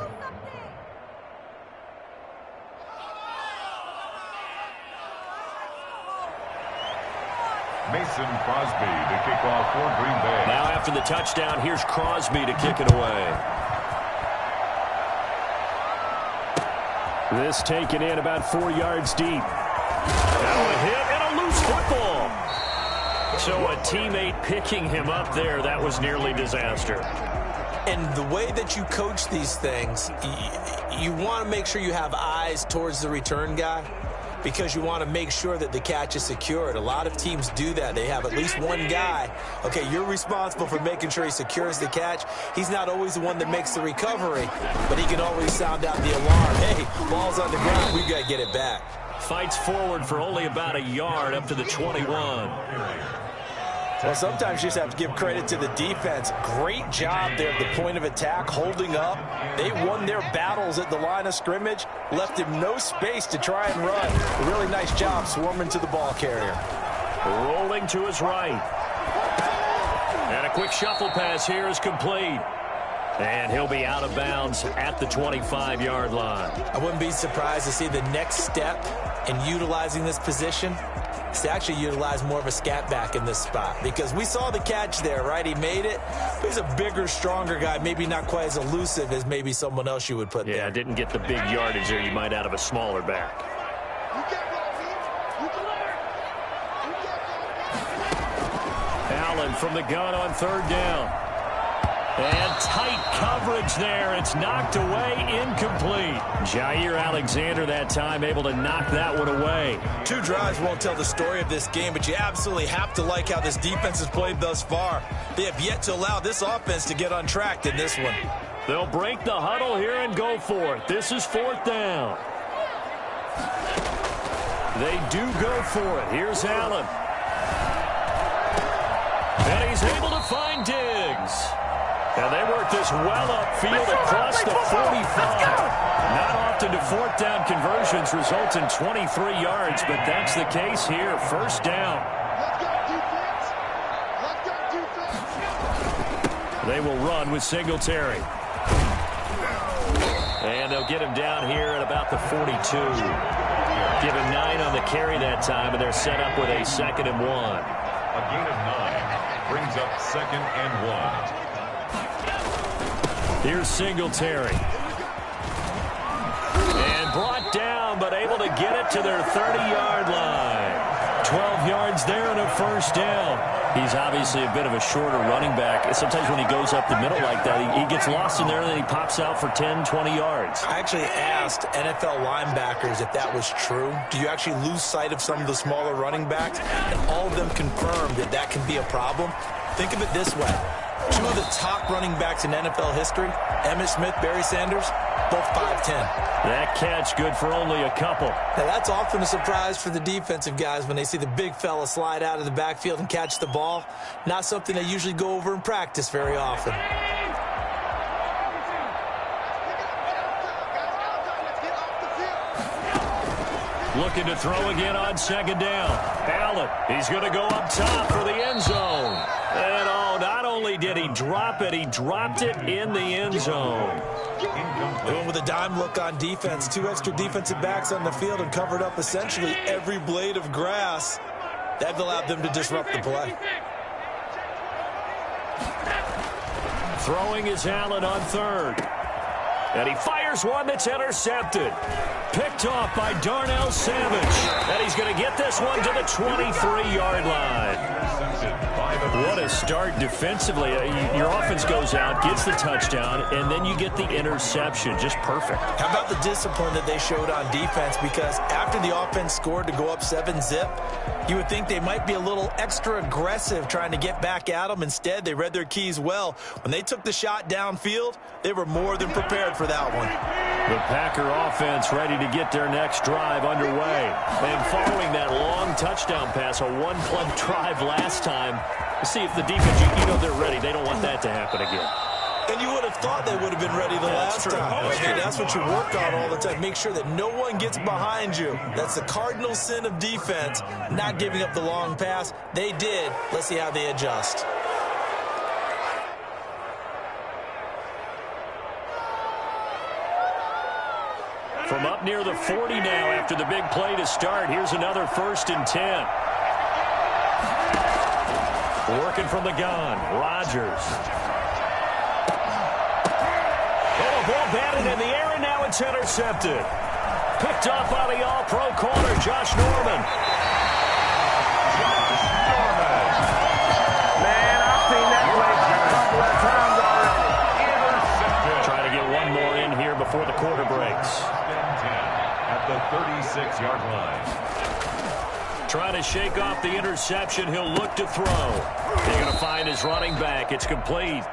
Mason Crosby to kick off for Green Bay.
Now after the touchdown, here's Crosby to kick it away.
This taken in about 4 yards deep. Now a hit and a loose football. So a teammate picking him up there, that was nearly disaster.
And the way that you coach these things, you want to make sure you have eyes towards the return guy, because you want to make sure that the catch is secured. A lot of teams do that. They have at least one guy. Okay, you're responsible for making sure he secures the catch. He's not always the one that makes the recovery, but he can always sound out the alarm. Hey, ball's on the ground. We've got to get it back.
Fights forward for only about a yard up to the 21.
Well, sometimes you just have to give credit to the defense. Great job there at the point of attack, holding up. They won their battles at the line of scrimmage, left him no space to try and run. A really nice job swarming to the ball carrier.
Rolling to his right. And a quick shuffle pass here is complete. And he'll be out of bounds at the 25-yard line.
I wouldn't be surprised to see the next step in utilizing this position is to actually utilize more of a scat back in this spot, because we saw the catch there, right? He made it. He's a bigger, stronger guy, maybe not quite as elusive as maybe someone else you would put there.
Yeah, didn't get the big yardage there you might out of a smaller back.
Allen from the gun on third down. And tight coverage there. It's knocked away, incomplete. Jair Alexander that time able to knock that one away.
2 drives won't tell the story of this game, but you absolutely have to like how this defense has played thus far. They have yet to allow this offense to get on track in this one.
They'll break the huddle here and go for it. This is 4th down. They do go for it. Here's Allen. And he's able to find Diggs. And they work this well upfield across the 45. Not often do 4th down conversions result in 23 yards, but that's the case here. 1st down. They will run with Singletary. And they'll get him down here at about the 42. Give him 9 on the carry that time, and they're set up with a 2nd and 1.
A gain of 9 brings up 2nd and 1.
Here's Singletary. And brought down, but able to get it to their 30-yard line. 12 yards there and a 1st down. He's obviously a bit of a shorter running back. Sometimes when he goes up the middle like that, he gets lost in there and then he pops out for 10, 20 yards.
I actually asked NFL linebackers if that was true. Do you actually lose sight of some of the smaller running backs? And all of them confirmed that that can be a problem. Think of it this way. 2 of the top running backs in NFL history, Emmitt Smith, Barry Sanders, both 5'10".
That catch good for only a couple.
Now, that's often a surprise for the defensive guys when they see the big fella slide out of the backfield and catch the ball. Not something they usually go over in practice very often.
Looking to throw again on 2nd down. Allen, he's going to go up top for the end zone. And not only did he drop it, he dropped it in the end zone.
Going with a dime look on defense. 2 extra defensive backs on the field and covered up essentially every blade of grass. That allowed them to disrupt the play.
Throwing is Allen on 3rd. And he fires one that's intercepted. Picked off by Darnell Savage. And he's going to get this one to the 23-yard line. What a start defensively. Your offense goes out, gets the touchdown, and then you get the interception. Just perfect.
How about the discipline that they showed on defense? Because after the offense scored to go up 7-zip, you would think they might be a little extra aggressive trying to get back at them. Instead, they read their keys well. When they took the shot downfield, they were more than prepared for that one.
The Packer offense ready to get their next drive underway. And following that long touchdown pass, a one-play drive last time, see if the defense, you know they're ready. They don't want that to happen again.
And you would have thought they would have been ready the last time. Okay, that's what you work on all the time. Make sure that no one gets behind you. That's the cardinal sin of defense, not giving up the long pass. They did. Let's see how they adjust.
From up near the 40 now after the big play to start, here's another 1st and 10. Working from the gun, Rodgers. Oh, a ball batted in the air, and now it's intercepted. Picked up by the all-pro corner, Josh Norman.
Man, I've seen that play a couple of times already.
Trying to get one more in here before the quarter breaks.
At the 36-yard line.
Trying to shake off the interception. He'll look to throw. They're going to find his running back. It's complete.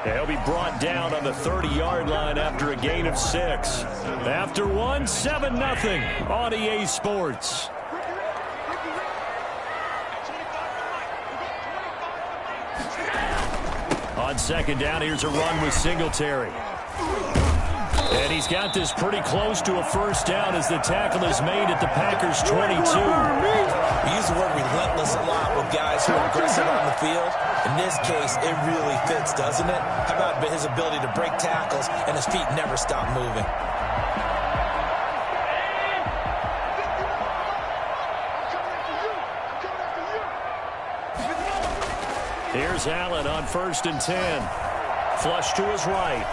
He'll be brought down on the 30-yard line after a gain of 6. After one, 7-0 on EA Sports. On 2nd down, here's a run with Singletary. And he's got this pretty close to a 1st down as the tackle is made at the Packers' 22.
We use the word relentless a lot with guys who are aggressive on the field. In this case, it really fits, doesn't it? How about his ability to break tackles and his feet never stop moving?
Here's Allen on 1st and 10. Flush to his right.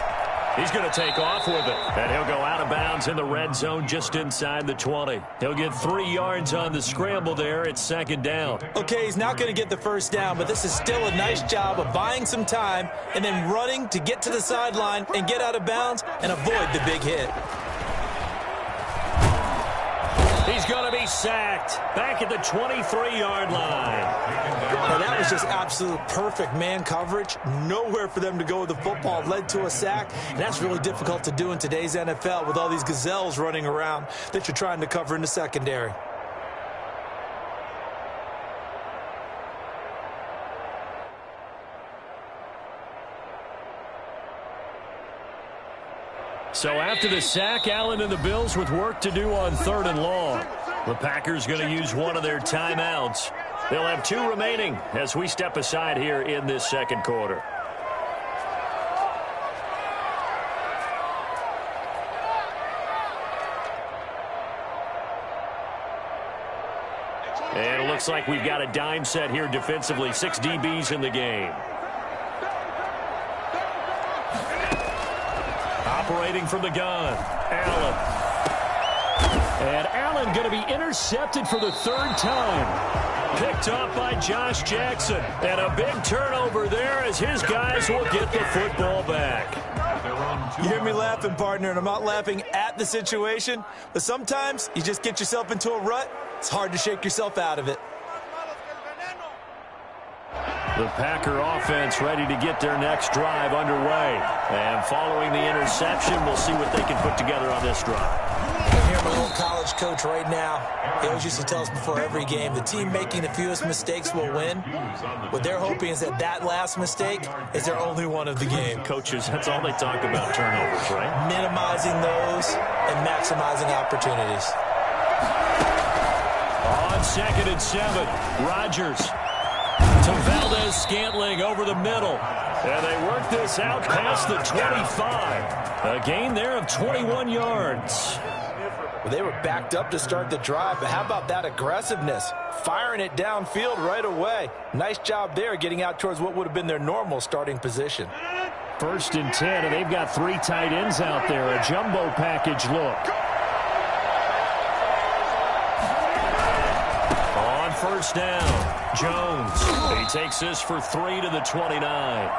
He's going to take off with it. And he'll go out of bounds in the red zone just inside the 20. He'll get 3 yards on the scramble there. It's second down.
Okay, he's not going to get the first down, but this is still a nice job of buying some time and then running to get to the sideline and get out of bounds and avoid the big hit.
He's going to be sacked back at the 23-yard line.
Now, that was just absolute perfect man coverage. Nowhere for them to go with the football. Led to a sack, and that's really difficult to do in today's NFL with all these gazelles running around that you're trying to cover in the secondary.
So after the sack, Allen and the Bills with work to do on 3rd and long. The Packers going to use one of their timeouts. They'll have 2 remaining as we step aside here in this second quarter. And it looks like we've got a dime set here defensively. 6 DBs in the game. Operating from the gun, Allen. And Allen going to be intercepted for the 3rd time. Picked off by Josh Jackson. And a big turnover there as his guys will get the football back.
You hear me laughing, partner, and I'm not laughing at the situation, but sometimes you just get yourself into a rut. It's hard to shake yourself out of it.
The Packer offense ready to get their next drive underway. And following the interception, we'll see what they can put together on this drive.
I'm here, my old college coach right now. He always used to tell us before every game, the team making the fewest mistakes will win. What they're hoping is that last mistake is their only one of the game.
Coaches, that's all they talk about, turnovers, right? Minimizing
those and maximizing opportunities.
On 2nd and 7, Rodgers to Valdez-Scantling over the middle. And they work this out past the 25. A gain there of 21 yards.
Well, they were backed up to start the drive, but how about that aggressiveness? Firing it downfield right away. Nice job there getting out towards what would have been their normal starting position.
1st and 10, and they've got 3 tight ends out there. A jumbo package look. On 1st down. Jones, he takes this for 3 to the 29.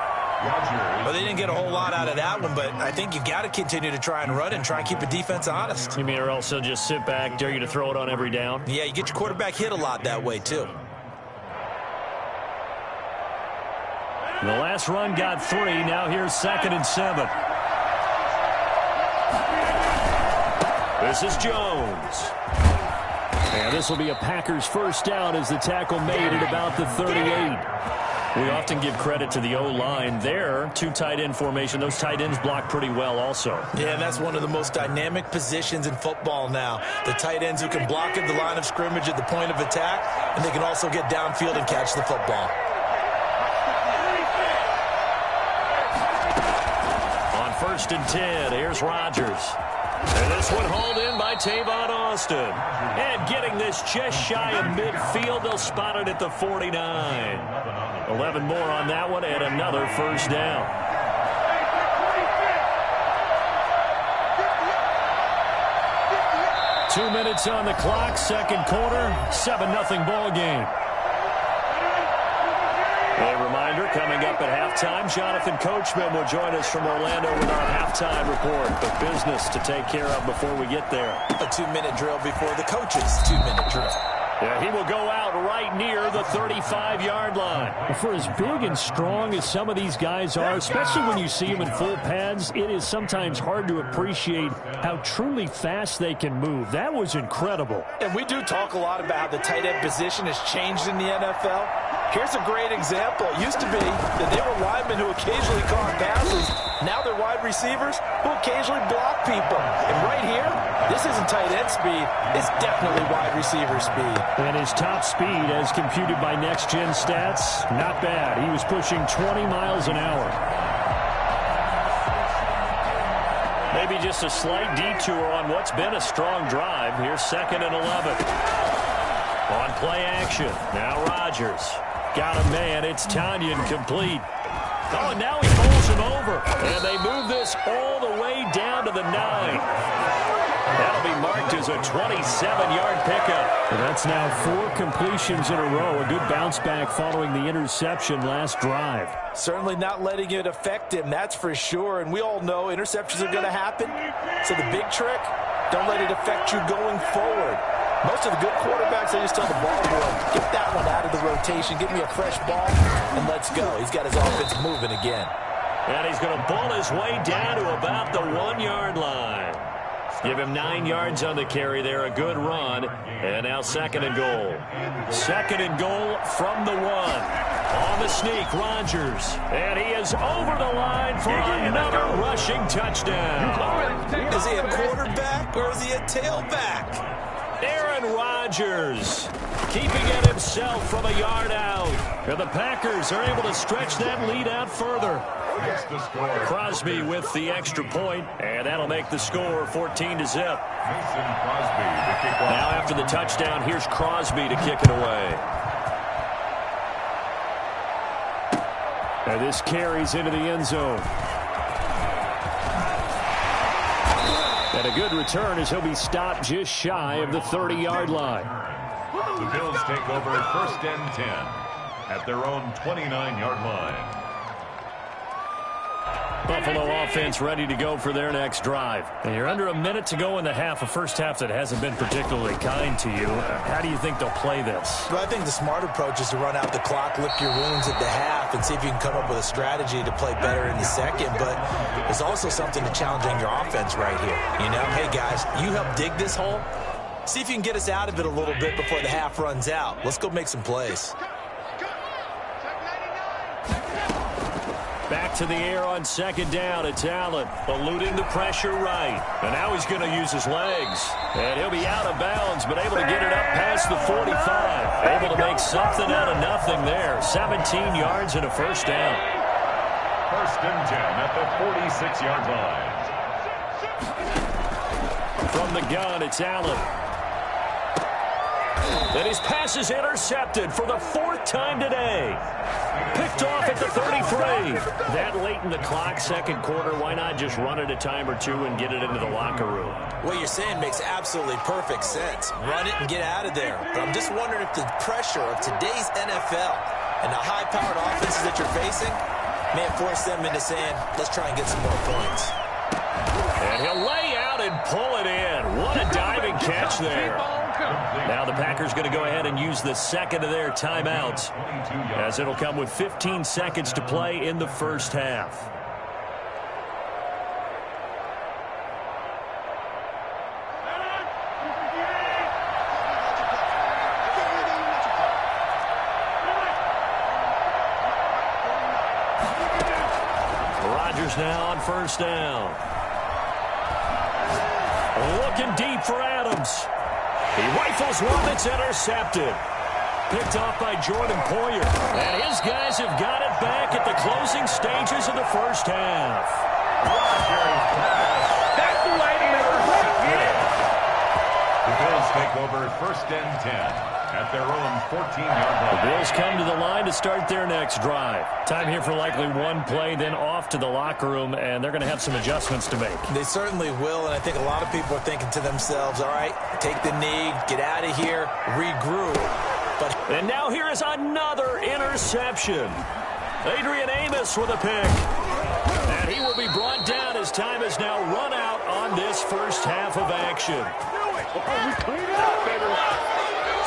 Well, they didn't get a whole lot out of that one, but I think you got to continue to try and run and try and keep the defense honest.
You mean, or else they'll just sit back, dare you to throw it on every down?
Yeah, you get your quarterback hit a lot that way, too.
The last run got 3. Now here's 2nd and 7. This is Jones. And this will be a Packers 1st down as the tackle made at about the 38. We often give credit to the O-line there. 2 tight end formation. Those tight ends block pretty well also.
Yeah, that's one of the most dynamic positions in football now. The tight ends who can block at the line of scrimmage at the point of attack, and they can also get downfield and catch the football.
On 1st and 10, here's Rodgers. And this one hauled in by Tavon Austin. And getting this just shy of midfield, they'll spot it at the 49. 11 more on that one and another 1st down. Two minutes on the clock, 2nd quarter, 7-0 ball game. A reminder, coming up at halftime, Jonathan Coachman will join us from Orlando with our halftime report. But business to take care of before we get there.
A 2-minute drill before the coach's 2-minute drill.
Yeah, he will go out right near the 35-yard line.
For as big and strong as some of these guys are, especially when you see them in full pads, it is sometimes hard to appreciate how truly fast they can move. That was incredible.
And we do talk a lot about how the tight end position has changed in the NFL. Here's a great example. It used to be that they were linemen who occasionally caught passes. Now they're wide receivers who occasionally block people. And right here, this isn't tight end speed. It's definitely wide receiver speed.
And his top speed, as computed by Next Gen Stats, not bad. He was pushing 20 miles an hour.
Maybe just a slight detour on what's been a strong drive. Here's 2nd and 11. On play action, now Rodgers. Got a man, it's Tanyan complete.
Oh, and now he bowls him over. And they move this all the way down to the 9. That'll be marked as a 27-yard pickup. And that's now 4 completions in a row. A good bounce back following the interception last drive.
Certainly not letting it affect him, that's for sure. And we all know interceptions are going to happen. So the big trick, don't let it affect you going forward. Most of the good quarterbacks, they just tell the ball boy, get that one out of the rotation, give me a fresh ball, and let's go. He's got his offense moving again.
And he's going to bull his way down to about the 1-yard line. Give him 9 yards on the carry there, a good run. And now 2nd and goal. 2nd and goal from the 1. On the sneak, Rodgers. And he is over the line for another rushing touchdown.
Is he a quarterback or is he a tailback?
Aaron Rodgers keeping it himself from a yard out. And the Packers are able to stretch that lead out further. Crosby with the extra point, and that'll make the score 14-0. Now after the touchdown, here's Crosby to kick it away. And this carries into the end zone. And a good return as he'll be stopped just shy of the 30-yard line.
The Bills take over 1st and 10 at their own 29-yard line.
Buffalo offense ready to go for their next drive. And you're under a minute to go in the half, a first half that hasn't been particularly kind to you. How do you think they'll play this?
Well, I think the smart approach is to run out the clock, lick your wounds at the half, and see if you can come up with a strategy to play better in the second. But there's also something to challenging your offense right here. You know, hey, guys, you help dig this hole. See if you can get us out of it a little bit before the half runs out. Let's go make some plays.
Back to the air on 2nd down. It's Allen eluding the pressure right. And now he's going to use his legs. And he'll be out of bounds, but able to get it up past the 45. Able to make something out of nothing there. 17 yards and a first down.
1st and 10 at the 46-yard line.
From the gun, it's Allen. And his pass is intercepted for the 4th time today. Picked off at the 33. That late in the clock, 2nd quarter, why not just run it a time or two and get it into the locker room?
What you're saying makes absolutely perfect sense. Run it and get out of there. But I'm just wondering if the pressure of today's NFL and the high-powered offenses that you're facing may force them into saying, let's try and get some more points.
And he'll lay out and pull it in. What a diving catch there. Now the Packers going to go ahead and use the 2nd of their timeouts, as it'll come with 15 seconds to play in the first half. Rodgers now on 1st down. Looking deep for Adams. He rifles one that's intercepted. Picked off by Jordan Poyer. And his guys have got it back at the closing stages of the first half.
That's the way to
The Bills take over 1st and 10 at their own 14-yard line.
The Bills come to the line to start their next drive. Time here for likely one play, then off to the locker room, and they're going to have some adjustments to make.
They certainly will, and I think a lot of people are thinking to themselves, all right, take the knee, get out of here, regroup.
And now here is another interception. Adrian Amos with a pick. And he will be brought down as time has now run out on this first half of action.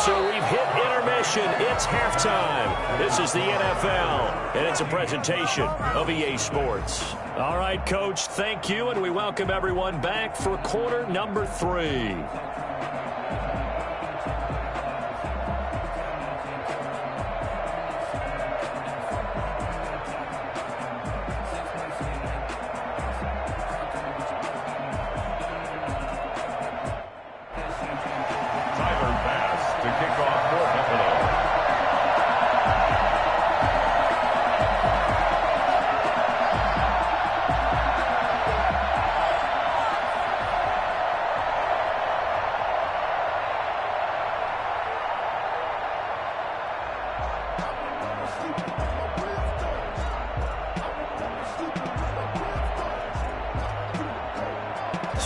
So we've hit intermission. It's halftime. This is the NFL, and it's a presentation of EA Sports. All right, Coach, thank you, and we welcome everyone back for quarter number 3.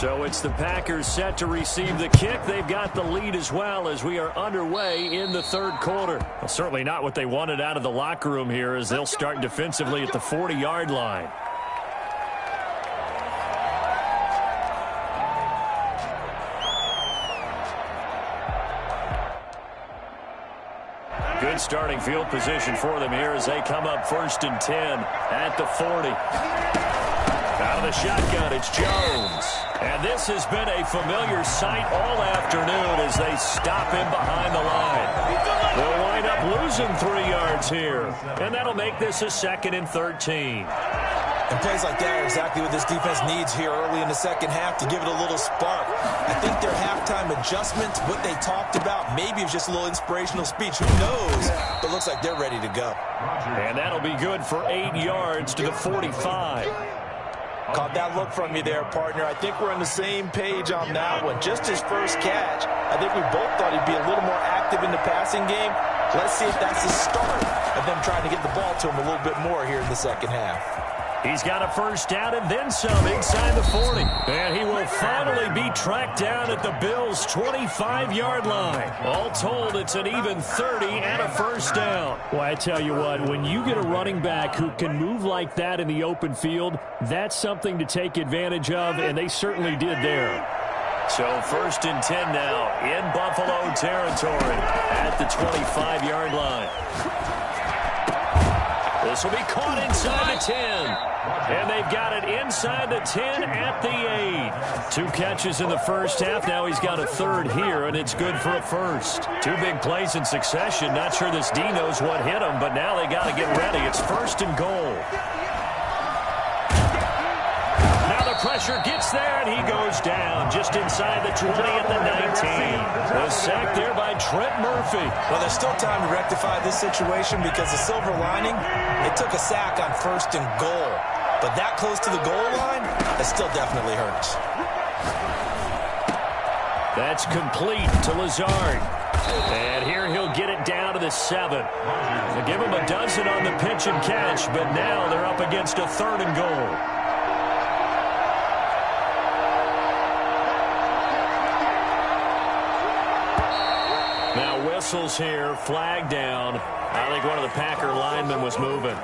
So it's the Packers set to receive the kick. They've got the lead as well as we are underway in the third quarter. Well, certainly not what they wanted out of the locker room here as they'll start defensively at the 40-yard line. Good starting field position for them here as they come up 1st and 10 at the 40. Out of the shotgun, it's Jones. And this has been a familiar sight all afternoon as they stop him behind the line. They'll wind up losing 3 yards here. And that'll make this a 2nd and 13.
And plays like that are exactly what this defense needs here early in the second half to give it a little spark. I think their halftime adjustments, what they talked about, maybe it's just a little inspirational speech. Who knows? But it looks like they're ready to go.
And that'll be good for 8 yards to the 45.
Caught that look from you there, partner. I think we're on the same page on that one. Just his first catch, I think we both thought he'd be a little more active in the passing game. Let's see if that's the start of them trying to get the ball to him a little bit more here in the second half.
He's got a first down and then some inside the 40. And he will finally be tracked down at the Bills' 25-yard line. All told, it's an even 30 and a first down.
Well, I tell you what, when you get a running back who can move like that in the open field, that's something to take advantage of, and they certainly did there.
So 1st and 10 now in Buffalo territory at the 25-yard line. This will be caught inside the 10. And they've got it inside the 10 at the 8. 2 catches in the first half. Now he's got a third here, and it's good for a first. 2 big plays in succession. Not sure this D knows what hit him, but now they got to get ready. It's 1st and goal. Now the pressure gets there, and he goes down just inside the 20 at the 19. The sack there by Trent Murphy.
Well, there's still time to rectify this situation because the silver lining, it took a sack on 1st and goal. But that close to the goal line, that still definitely hurts.
That's complete to Lazard. And here he'll get it down to the 7. They'll give him a dozen on the pitch and catch, but now they're up against a 3rd and goal. Now whistles here, flag down. I think one of the Packer linemen was moving.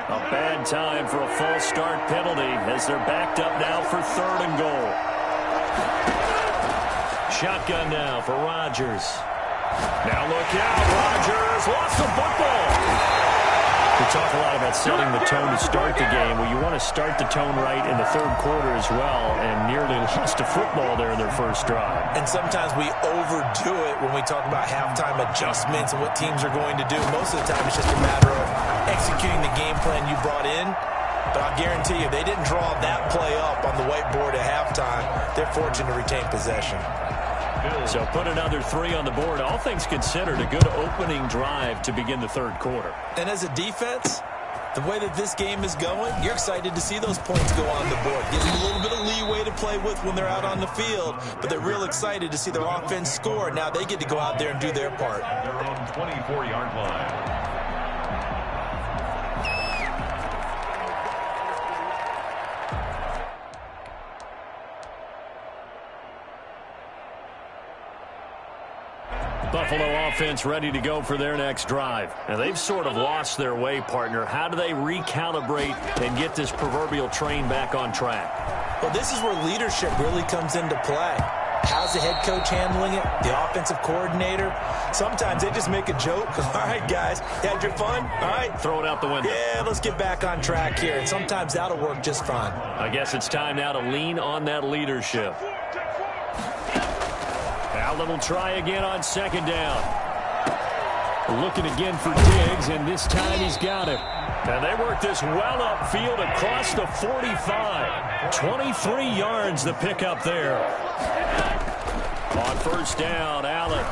A bad time for a false start penalty as they're backed up now for 3rd and goal. Shotgun now for Rodgers. Now look out, Rodgers lost the football. We talk a lot about setting the tone to start the game. Well, you want to start the tone right in the third quarter as well, and nearly lost a football there in their first drive.
And sometimes we overdo it when we talk about halftime adjustments and what teams are going to do. Most of the time it's just a matter of executing the game plan you brought in. But I'll guarantee you, they didn't draw that play up on the whiteboard at halftime. They're fortunate to retain possession.
So put another 3 on the board. All things considered, a good opening drive to begin the third quarter.
And as a defense, the way that this game is going, you're excited to see those points go on the board. Gives them a little bit of leeway to play with when they're out on the field, but they're real excited to see their offense score. Now they get to go out there and do their part.
Their own 24-yard line.
Buffalo offense ready to go for their next drive. Now, they've sort of lost their way, partner. How do they recalibrate and get this proverbial train back on track?
Well, this is where leadership really comes into play. How's the head coach handling it? The offensive coordinator? Sometimes they just make a joke. All right, guys, you had your fun? All right.
Throw it out the window.
Yeah, let's get back on track here. And sometimes that'll work just fine.
I guess it's time now to lean on that leadership. Allen will try again on 2nd down. Looking again for Diggs, and this time he's got it. And they work this well upfield across the 45. 23 yards the pickup there. On 1st down, Allen.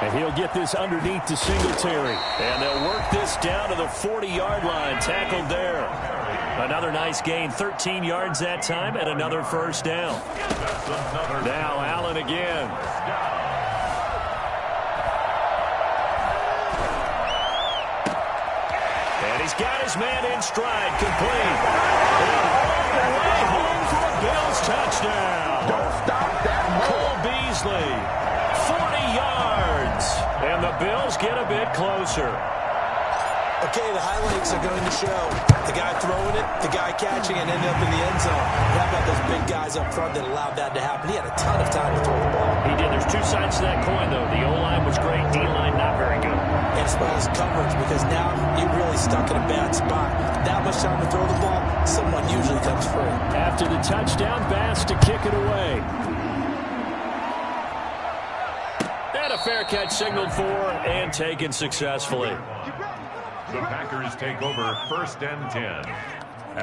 And he'll get this underneath to Singletary. And they'll work this down to the 40-yard line, tackled there. Another nice gain, 13 yards that time, and another first down. Now Allen again. And he's got his man in stride, complete. And all the way home for a Bills touchdown.
Don't stop that move.
Cole Beasley, 40 yards. And the Bills get a bit closer.
Okay, the highlights are going to show the guy throwing it, the guy catching it, and ended up in the end zone. How about those big guys up front that allowed that to happen? He had a ton of time to throw the ball.
He did. There's two sides to that coin, though. The O-line was great. D-line not very good.
And as well as coverage, because now you're really stuck in a bad spot. That much time to throw the ball, someone usually comes free.
After the touchdown, Bass to kick it away. And a fair catch signaled for and taken successfully.
The Packers take over 1st and 10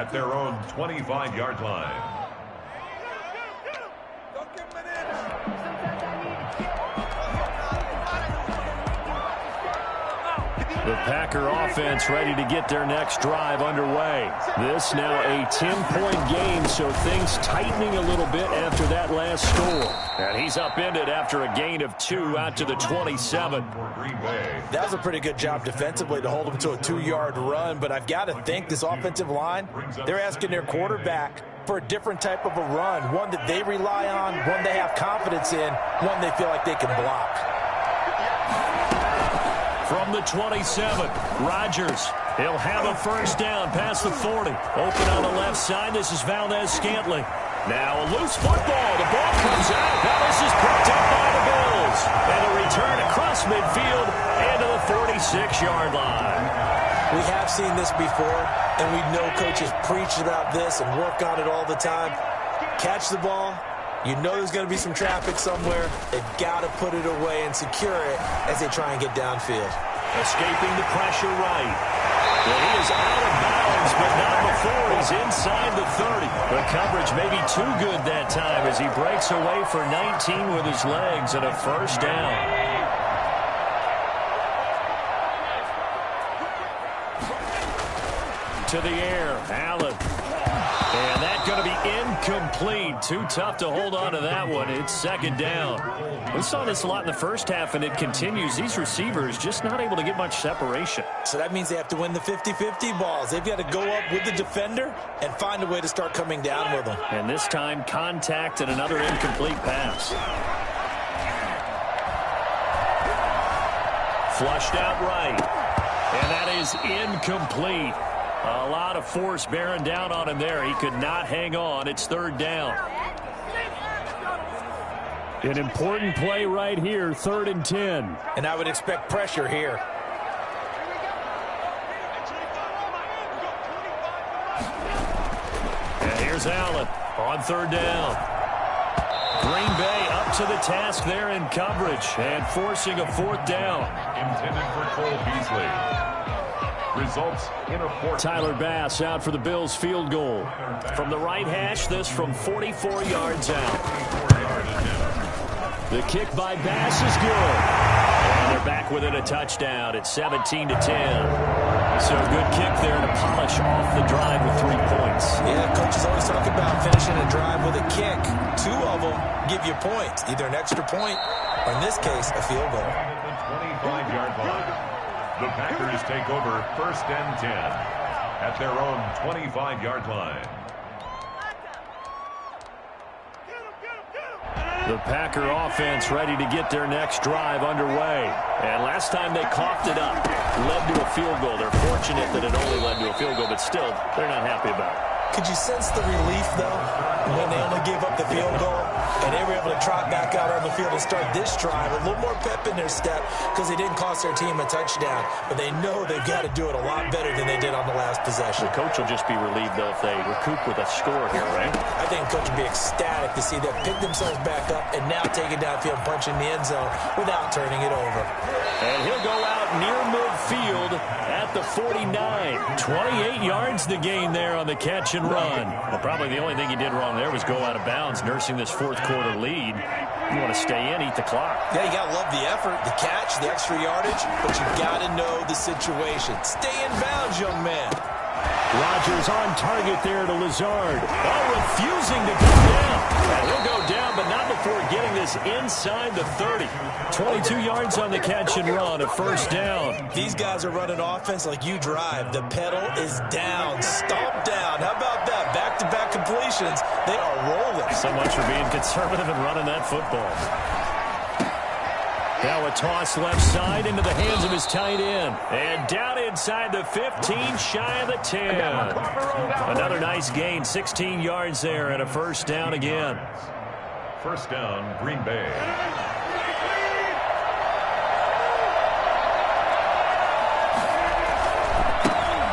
at their own 25-yard line.
The Packer offense ready to get their next drive underway. This now a 10-point game, so things tightening a little bit after that last score. And he's upended after a gain of 2 out to the 27.
That was a pretty good job defensively to hold him to a 2-yard run, but I've got to think this offensive line, they're asking their quarterback for a different type of a run, one that they rely on, one they have confidence in, one they feel like they can block.
From the 27, Rodgers. He'll have a first down past the 40. Open on the left side. This is Valdez-Scantling. Now a loose football. The ball comes out. Now this is picked up by the Bills. And a return across midfield and to the 46-yard line.
We have seen this before, and we know coaches preach about this and work on it all the time. Catch the ball. You know there's going to be some traffic somewhere. They've got to put it away and secure it as they try and get downfield.
Escaping the pressure right. Well, he is out of bounds, but not before he's inside the 30. The coverage may be too good that time as he breaks away for 19 with his legs and a first down. To the air, Allen. And that's going to be incomplete. Too tough to hold on to that one. It's second down. We saw this a lot in the first half, and it continues. These receivers just not able to get much separation.
So that means they have to win the 50-50 balls. They've got to go up with the defender and find a way to start coming down with them.
And this time, contact and another incomplete pass. Flushed out right. And that is incomplete. A lot of force bearing down on him there. He could not hang on. It's third down. An important play right here, 3rd and 10.
And I would expect pressure here.
And here's Allen on 3rd down. Green Bay up to the task there in coverage and forcing a 4th down.
Intended for Cole Beasley. Results in a 4th.
Tyler Bass out for the Bills field goal. From the right hash, this from 44 yards out. The kick by Bass is good. And they're back within a touchdown. It's 17-10. So good kick there to polish off the drive with 3 points.
Yeah, coaches always talk about finishing a drive with a kick. 2 of them give you points, either an extra point or, in this case, a field goal.
25-yard line. The Packers take over 1st and 10 at their own 25-yard line.
The Packer offense ready to get their next drive underway. And last time they coughed it up, led to a field goal. They're fortunate that it only led to a field goal, but still, they're not happy about it.
Could you sense the relief, though, when they only gave up the field goal and they were able to trot back out on the field and start this drive? A little more pep in their step because they didn't cost their team a touchdown, but they know they've got to do it a lot better than they did on the last possession.
The coach will just be relieved, though, if they recoup with a score here, right?
I think the coach will be ecstatic to see them pick themselves back up and now take it downfield and punch in the end zone without turning it over.
And he'll go out near midfield at the 49. 28 yards the gain there on the catch and run. Well, probably the only thing he did wrong there was go out of bounds, nursing this 4th quarter lead. You want to stay in, eat the clock.
Yeah, you got to love the effort, the catch, the extra yardage, but you got to know the situation. Stay in bounds, young man.
Rodgers on target there to Lazard. Oh, refusing to go down. And he'll go down, but not before getting this inside the 30. 22 yards on the catch and run, a first down.
These guys are running offense like you drive. The pedal is down, stomp down. How about that? Back-to-back completions. They are rolling.
So much for being conservative and running that football. Now a toss left side into the hands of his tight end. And down inside the 15, shy of the 10. Another nice gain, 16 yards there, and a first down again.
First down, Green Bay.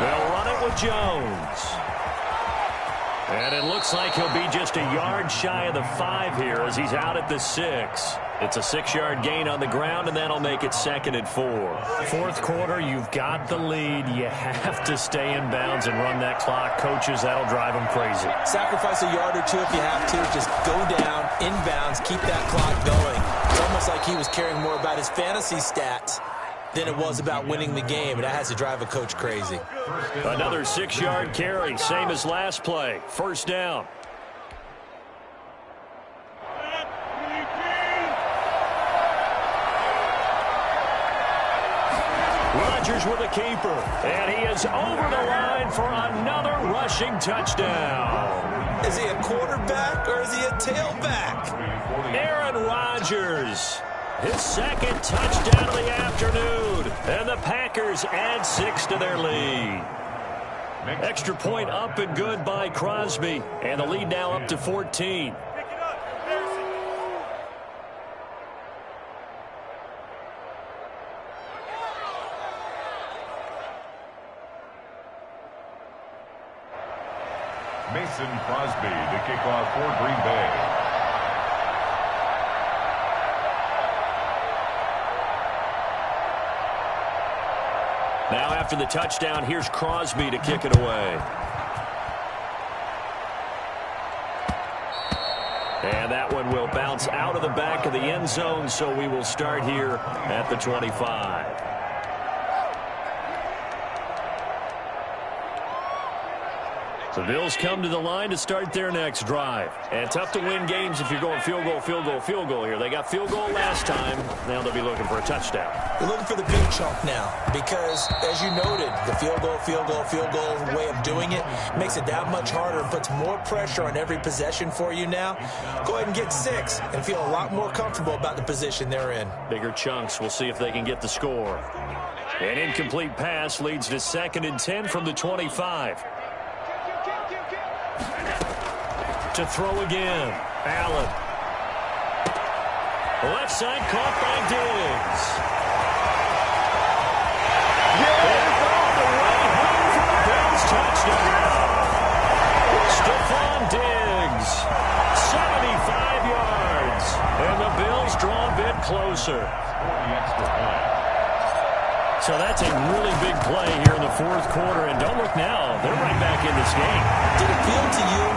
They'll run it with Jones. And it looks like he'll be just a yard shy of the 5 here as he's out at the 6. It's a 6-yard gain on the ground, and that'll make it 2nd and 4. Fourth quarter, you've got the lead. You have to stay in bounds and run that clock. Coaches, that'll drive them crazy.
Sacrifice a yard or two if you have to. Just go down, inbounds, keep that clock going. It's almost like he was caring more about his fantasy stats than it was about winning the game, and that has to drive a coach crazy.
Another 6-yard carry, same as last play. First down. Rodgers with a keeper, and he is over the line for another rushing touchdown.
Is he a quarterback or is he a tailback?
Aaron Rodgers, his 2nd touchdown of the afternoon, and the Packers add 6 to their lead. Extra point up and good by Crosby, and the lead now up to 14.
Mason Crosby to kick off for Green Bay.
Now after the touchdown, here's Crosby to kick it away. And that one will bounce out of the back of the end zone, so we will start here at the 25. The Bills come to the line to start their next drive. And tough to win games if you're going field goal, field goal, field goal here. They got field goal last time. Now they'll be looking for a touchdown.
They're looking for the big chunk now because, as you noted, the field goal way of doing it makes it that much harder and puts more pressure on every possession for you now. Go ahead and get 6 and feel a lot more comfortable about the position they're in.
Bigger chunks. We'll see if they can get the score. An incomplete pass leads to 2nd and 10 from the 25. To throw again. Allen. Left side caught by Diggs. And all the way home for the Bills touchdown. Stephon Diggs. 75 yards. And the Bills draw a bit closer. So that's a really big play here in the fourth quarter. And don't look now. They're right back in this game.
Did it feel to you,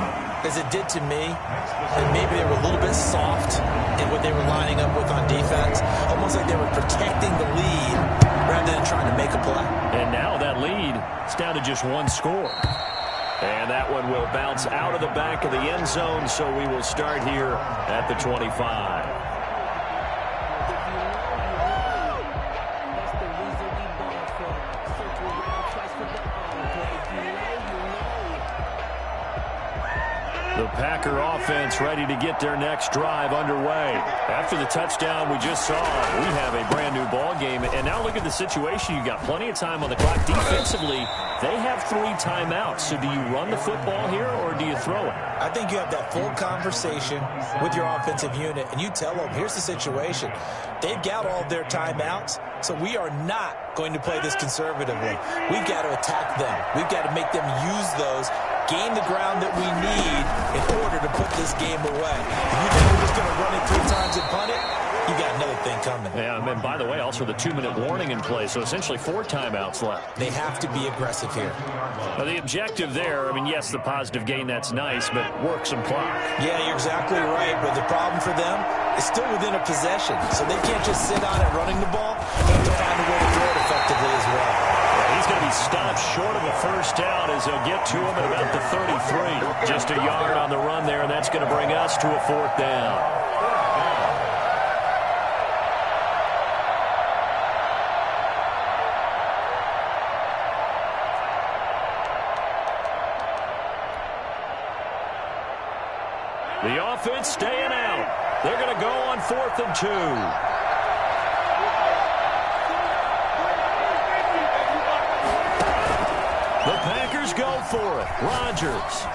as it did to me, that maybe they were a little bit soft in what they were lining up with on defense? Almost like they were protecting the lead rather than trying to make a play.
And now that lead is down to just 1 score. And that one will bounce out of the back of the end zone, so we will start here at the 25. The Packer offense ready to get their next drive underway. After the touchdown we just saw, we have a brand new ball game. And now look at the situation. You've got plenty of time on the clock. Defensively, they have 3 timeouts. So do you run the football here or do you throw it?
I think you have that full conversation with your offensive unit, and you tell them, here's the situation. They've got all their timeouts, so we are not going to play this conservatively. We've got to attack them. We've got to make them use those, gain the ground that we need in order to put this game away. If you think we're just going to run it 3 times and punt it, you got another thing coming.
Yeah, and by the way, also the 2-minute warning in play, so essentially 4 timeouts left.
They have to be aggressive here.
Now, the objective there, I mean, yes, the positive gain, that's nice, but work some clock.
Yeah, you're exactly right, but the problem for them is still within a possession, so they can't just sit on it running the ball. They have to find a way to throw it effectively as well.
Yeah, he's going to be
stops short of a first down as they'll get to him at about the 33. Just a yard on the run there, and that's going to bring us to a fourth down. The offense staying out. They're going to go on 4th and 2. The Packers go for it. Rodgers.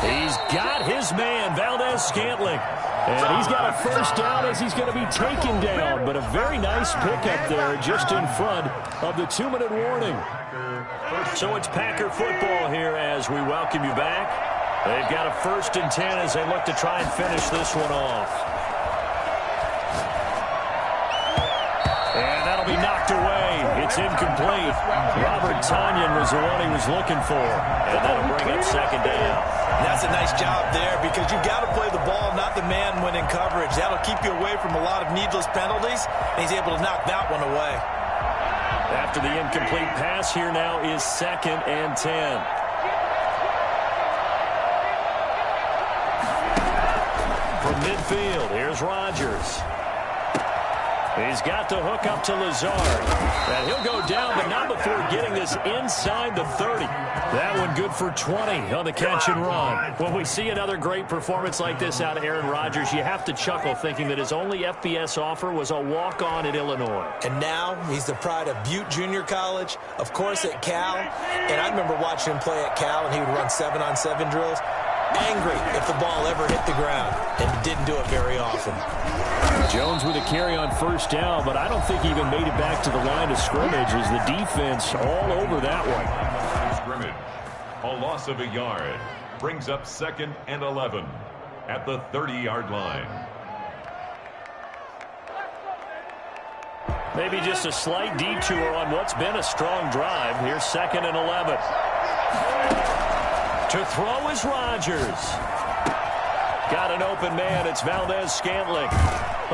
He's got his man, Valdez-Scantling. And he's got a first down as he's going to be taken down. But a very nice pickup there just in front of the 2-minute warning. So it's Packer football here as we welcome you back. They've got a 1st and 10 as they look to try and finish this one off. And that'll be knocked away. It's incomplete. Robert Tonyan was the one he was looking for. And that'll bring up 2nd down.
That's a nice job there because you've got to play the ball, not the man when in coverage. That'll keep you away from a lot of needless penalties. And he's able to knock that one away.
After the incomplete pass, here now is 2nd and 10. From midfield, here's Rodgers. He's got the hook up to Lazard. And he'll go down, but not before getting this inside the 30. That one good for 20 on the catch and run. When we see another great performance like this out of Aaron Rodgers, you have to chuckle thinking that his only FBS offer was a walk-on at Illinois.
And now he's the pride of Butte Junior College, of course at Cal. And I remember watching him play at Cal, and he would run 7-on-7 drills. Angry if the ball ever hit the ground, and he didn't do it very often.
Jones with a carry on first down, but I don't think he even made it back to the line of scrimmage as the defense all over that one.
Scrimmage. A loss of a yard brings up 2nd and 11 at the 30-yard line.
Maybe just a slight detour on what's been a strong drive. Here's 2nd and 11. To throw is Rodgers. Got an open man. It's Valdez-Scantling.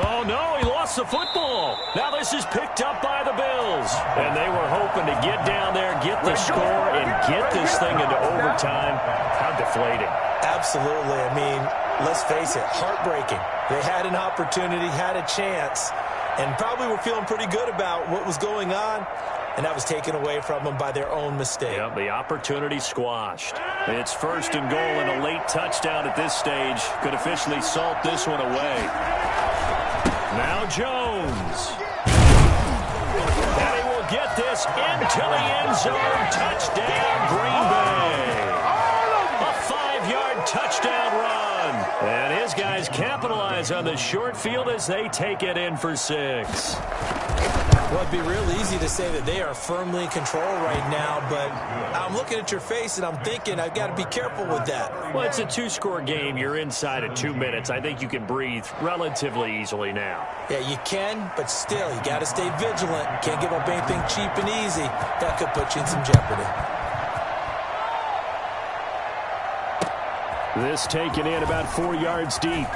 Oh, no, he lost the football. Now this is picked up by the Bills. And they were hoping to get down there, get the score, and get this thing into overtime. How deflating.
Absolutely. I mean, let's face it, heartbreaking. They had an opportunity, had a chance, and probably were feeling pretty good about what was going on. And that was taken away from them by their own mistake.
Yep, the opportunity squashed. It's 1st and goal, and a late touchdown at this stage could officially salt this one away. Now Jones. And he will get this into the end zone. Touchdown, Green Bay. A 5-yard touchdown run. And his guys capitalize on the short field as they take it in for 6.
Well, it'd be real easy to say that they are firmly in control right now, but I'm looking at your face and I'm thinking I've got to be careful with that.
Well, it's a 2-score game. You're inside of 2 minutes. I think you can breathe relatively easily now.
Yeah, you can, but still, you got to stay vigilant. Can't give up anything cheap and easy. That could put you in some jeopardy.
This taken in about 4 yards deep.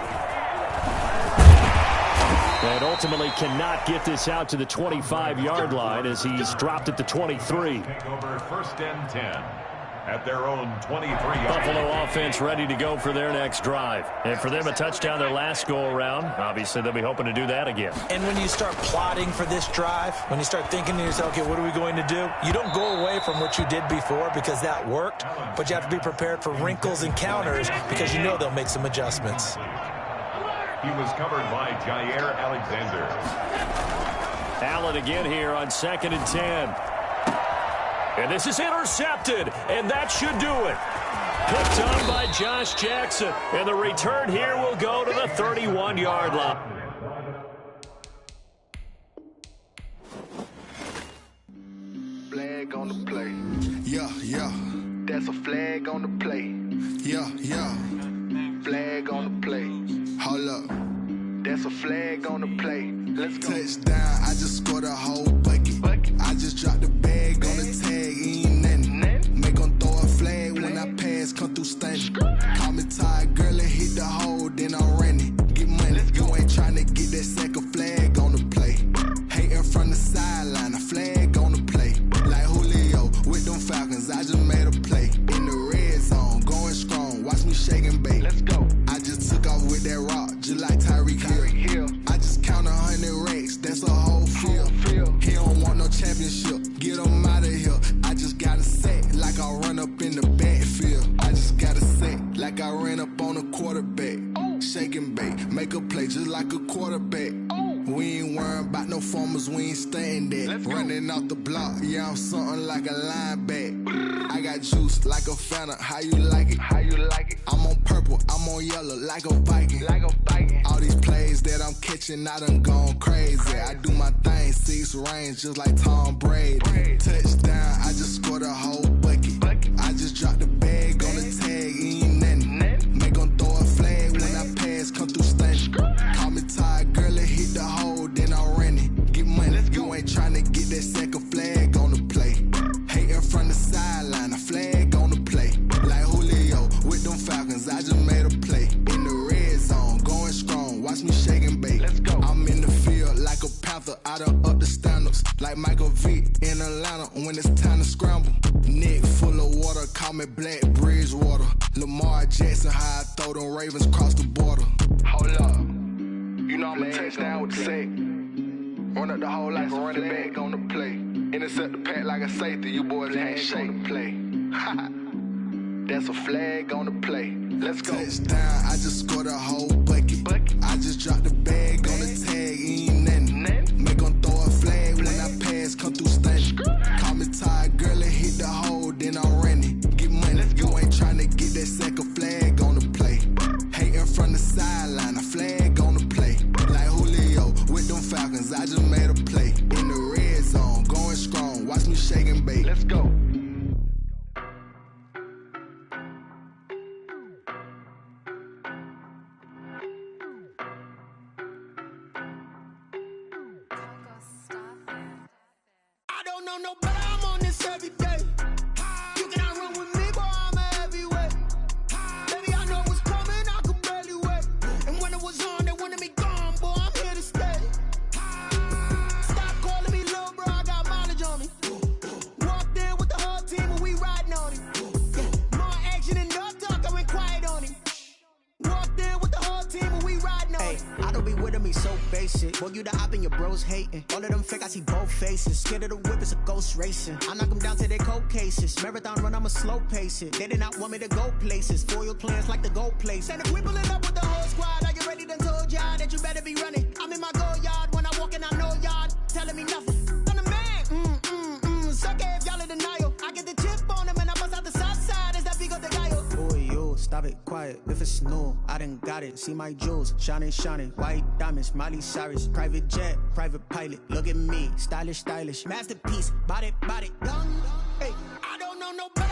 And ultimately cannot get this out to the 25-yard line as he's dropped at the 23.
Take over 1st and 10 at their own 23-yard.
Buffalo offense ready to go for their next drive. And for them, a touchdown their last go-around. Obviously, they'll be hoping to do that again.
And when you start plotting for this drive, when you start thinking to yourself, okay, what are we going to do? You don't go away from what you did before because that worked, but you have to be prepared for wrinkles and counters because you know they'll make some adjustments.
He was covered by Jair Alexander.
Allen again here on 2nd and 10. And this is intercepted, and that should do it. Picked up by Josh Jackson, and the return here will go to the 31-yard line.
Flag on the play.
Yeah, yeah.
That's a flag on the play.
Yeah, yeah.
Flag on the play.
Hold up.
That's a flag on the play. Let's go.
Touchdown, I just scored a whole bucket. I just dropped the bag on the tag, ain't nothing. Make them throw a flag when I pass, come through stunning. Call me tired, girl, and hit the hole, then I'm running. Get money, you ain't trying to get that second flag on the play. Hating from the sideline, a flag on the play. Like Julio. We ain't worrying about no farmers, we ain't staying there. Running off the block, yeah, I'm something like a linebacker. I got juice like a Fanta, how you like it? How you like it? I'm on purple, I'm on yellow, like a Viking. Like a Viking. All these plays that I'm catching, I done gone crazy. I do my thing, 6 range, just like Tom Brady. Touchdown, I just scored a whole bucket. I just dropped the bag on the tag, ain't nothing. Make 'em throw a flag when I pass, come through stunning. Call me tired, girl, it hit the hole, then I'm running. Get money, you ain't tryna get that second flag on the play. Hating from the sideline, a flag on the play. Like Julio with them Falcons, I just made a play. In the red zone, going strong, watch me shake and bake. I'm in the field like a panther, I done up the standards. Like Michael Vick in Atlanta when it's time to scramble. Neck full of water, call me Black Bridgewater. Lamar Jackson, how I throw them Ravens cross the border. Hold up, you know I'm a touchdown with the sack. Run up the hole like a running back on the play. Intercept the pack like a safety, you boys can't shake the play. That's a flag on the play. Let's go. Touchdown, I just scored a whole bucket. I just dropped the bag on the tag, ain't nothing. Make 'em throw a flag when I pass, come through stunning. Call me tired, girl, it hit the hole, then I'm running. Get money, you ain't tryna get that second flag on the play. Hating from the sideline, a flag on the play. Like Julio with them Falcons, I just made a play. In the red zone, going strong, watch me shake and bake. Let's go.
I don't know no better, I'm on this every day. You cannot run with me, boy, I'm a heavyweight. Baby, I know what's coming, I could barely wait. And when it was on, they wanted me gone, boy, I'm here to stay. Stop calling me little bro, I got mileage on me. Walked in with the whole team and we riding on him. More action than no talk, I went quiet on him. Walked in with the whole team and we riding on him.
I don't be with him, he's so basic. Boy, you the op and your bros hating. All of them fake, I see both faces. Scared of the whip, it's a ghost racing. I knock them down to their cold cases. Marathon run, I'ma slow pace it. They did not want me to go places. Foil plans like the go place. And if we pulling up with the whole squad, are you ready? Done told y'all that you better be running. I'm in my go yard when I walk in, I know y'all telling me nothing. I'm the man, suck it if y'all in denial. I get the chip on them and I bust out the south side. Is that Vigo de Gallo? Boy, yo, stop it, quiet. If it's new, I done got it. See my jewels, shining, shining. White diamonds, Miley Cyrus. Private jet, private pilot. Look at me, stylish, stylish. Masterpiece, body, young. Hey,
I don't know no better.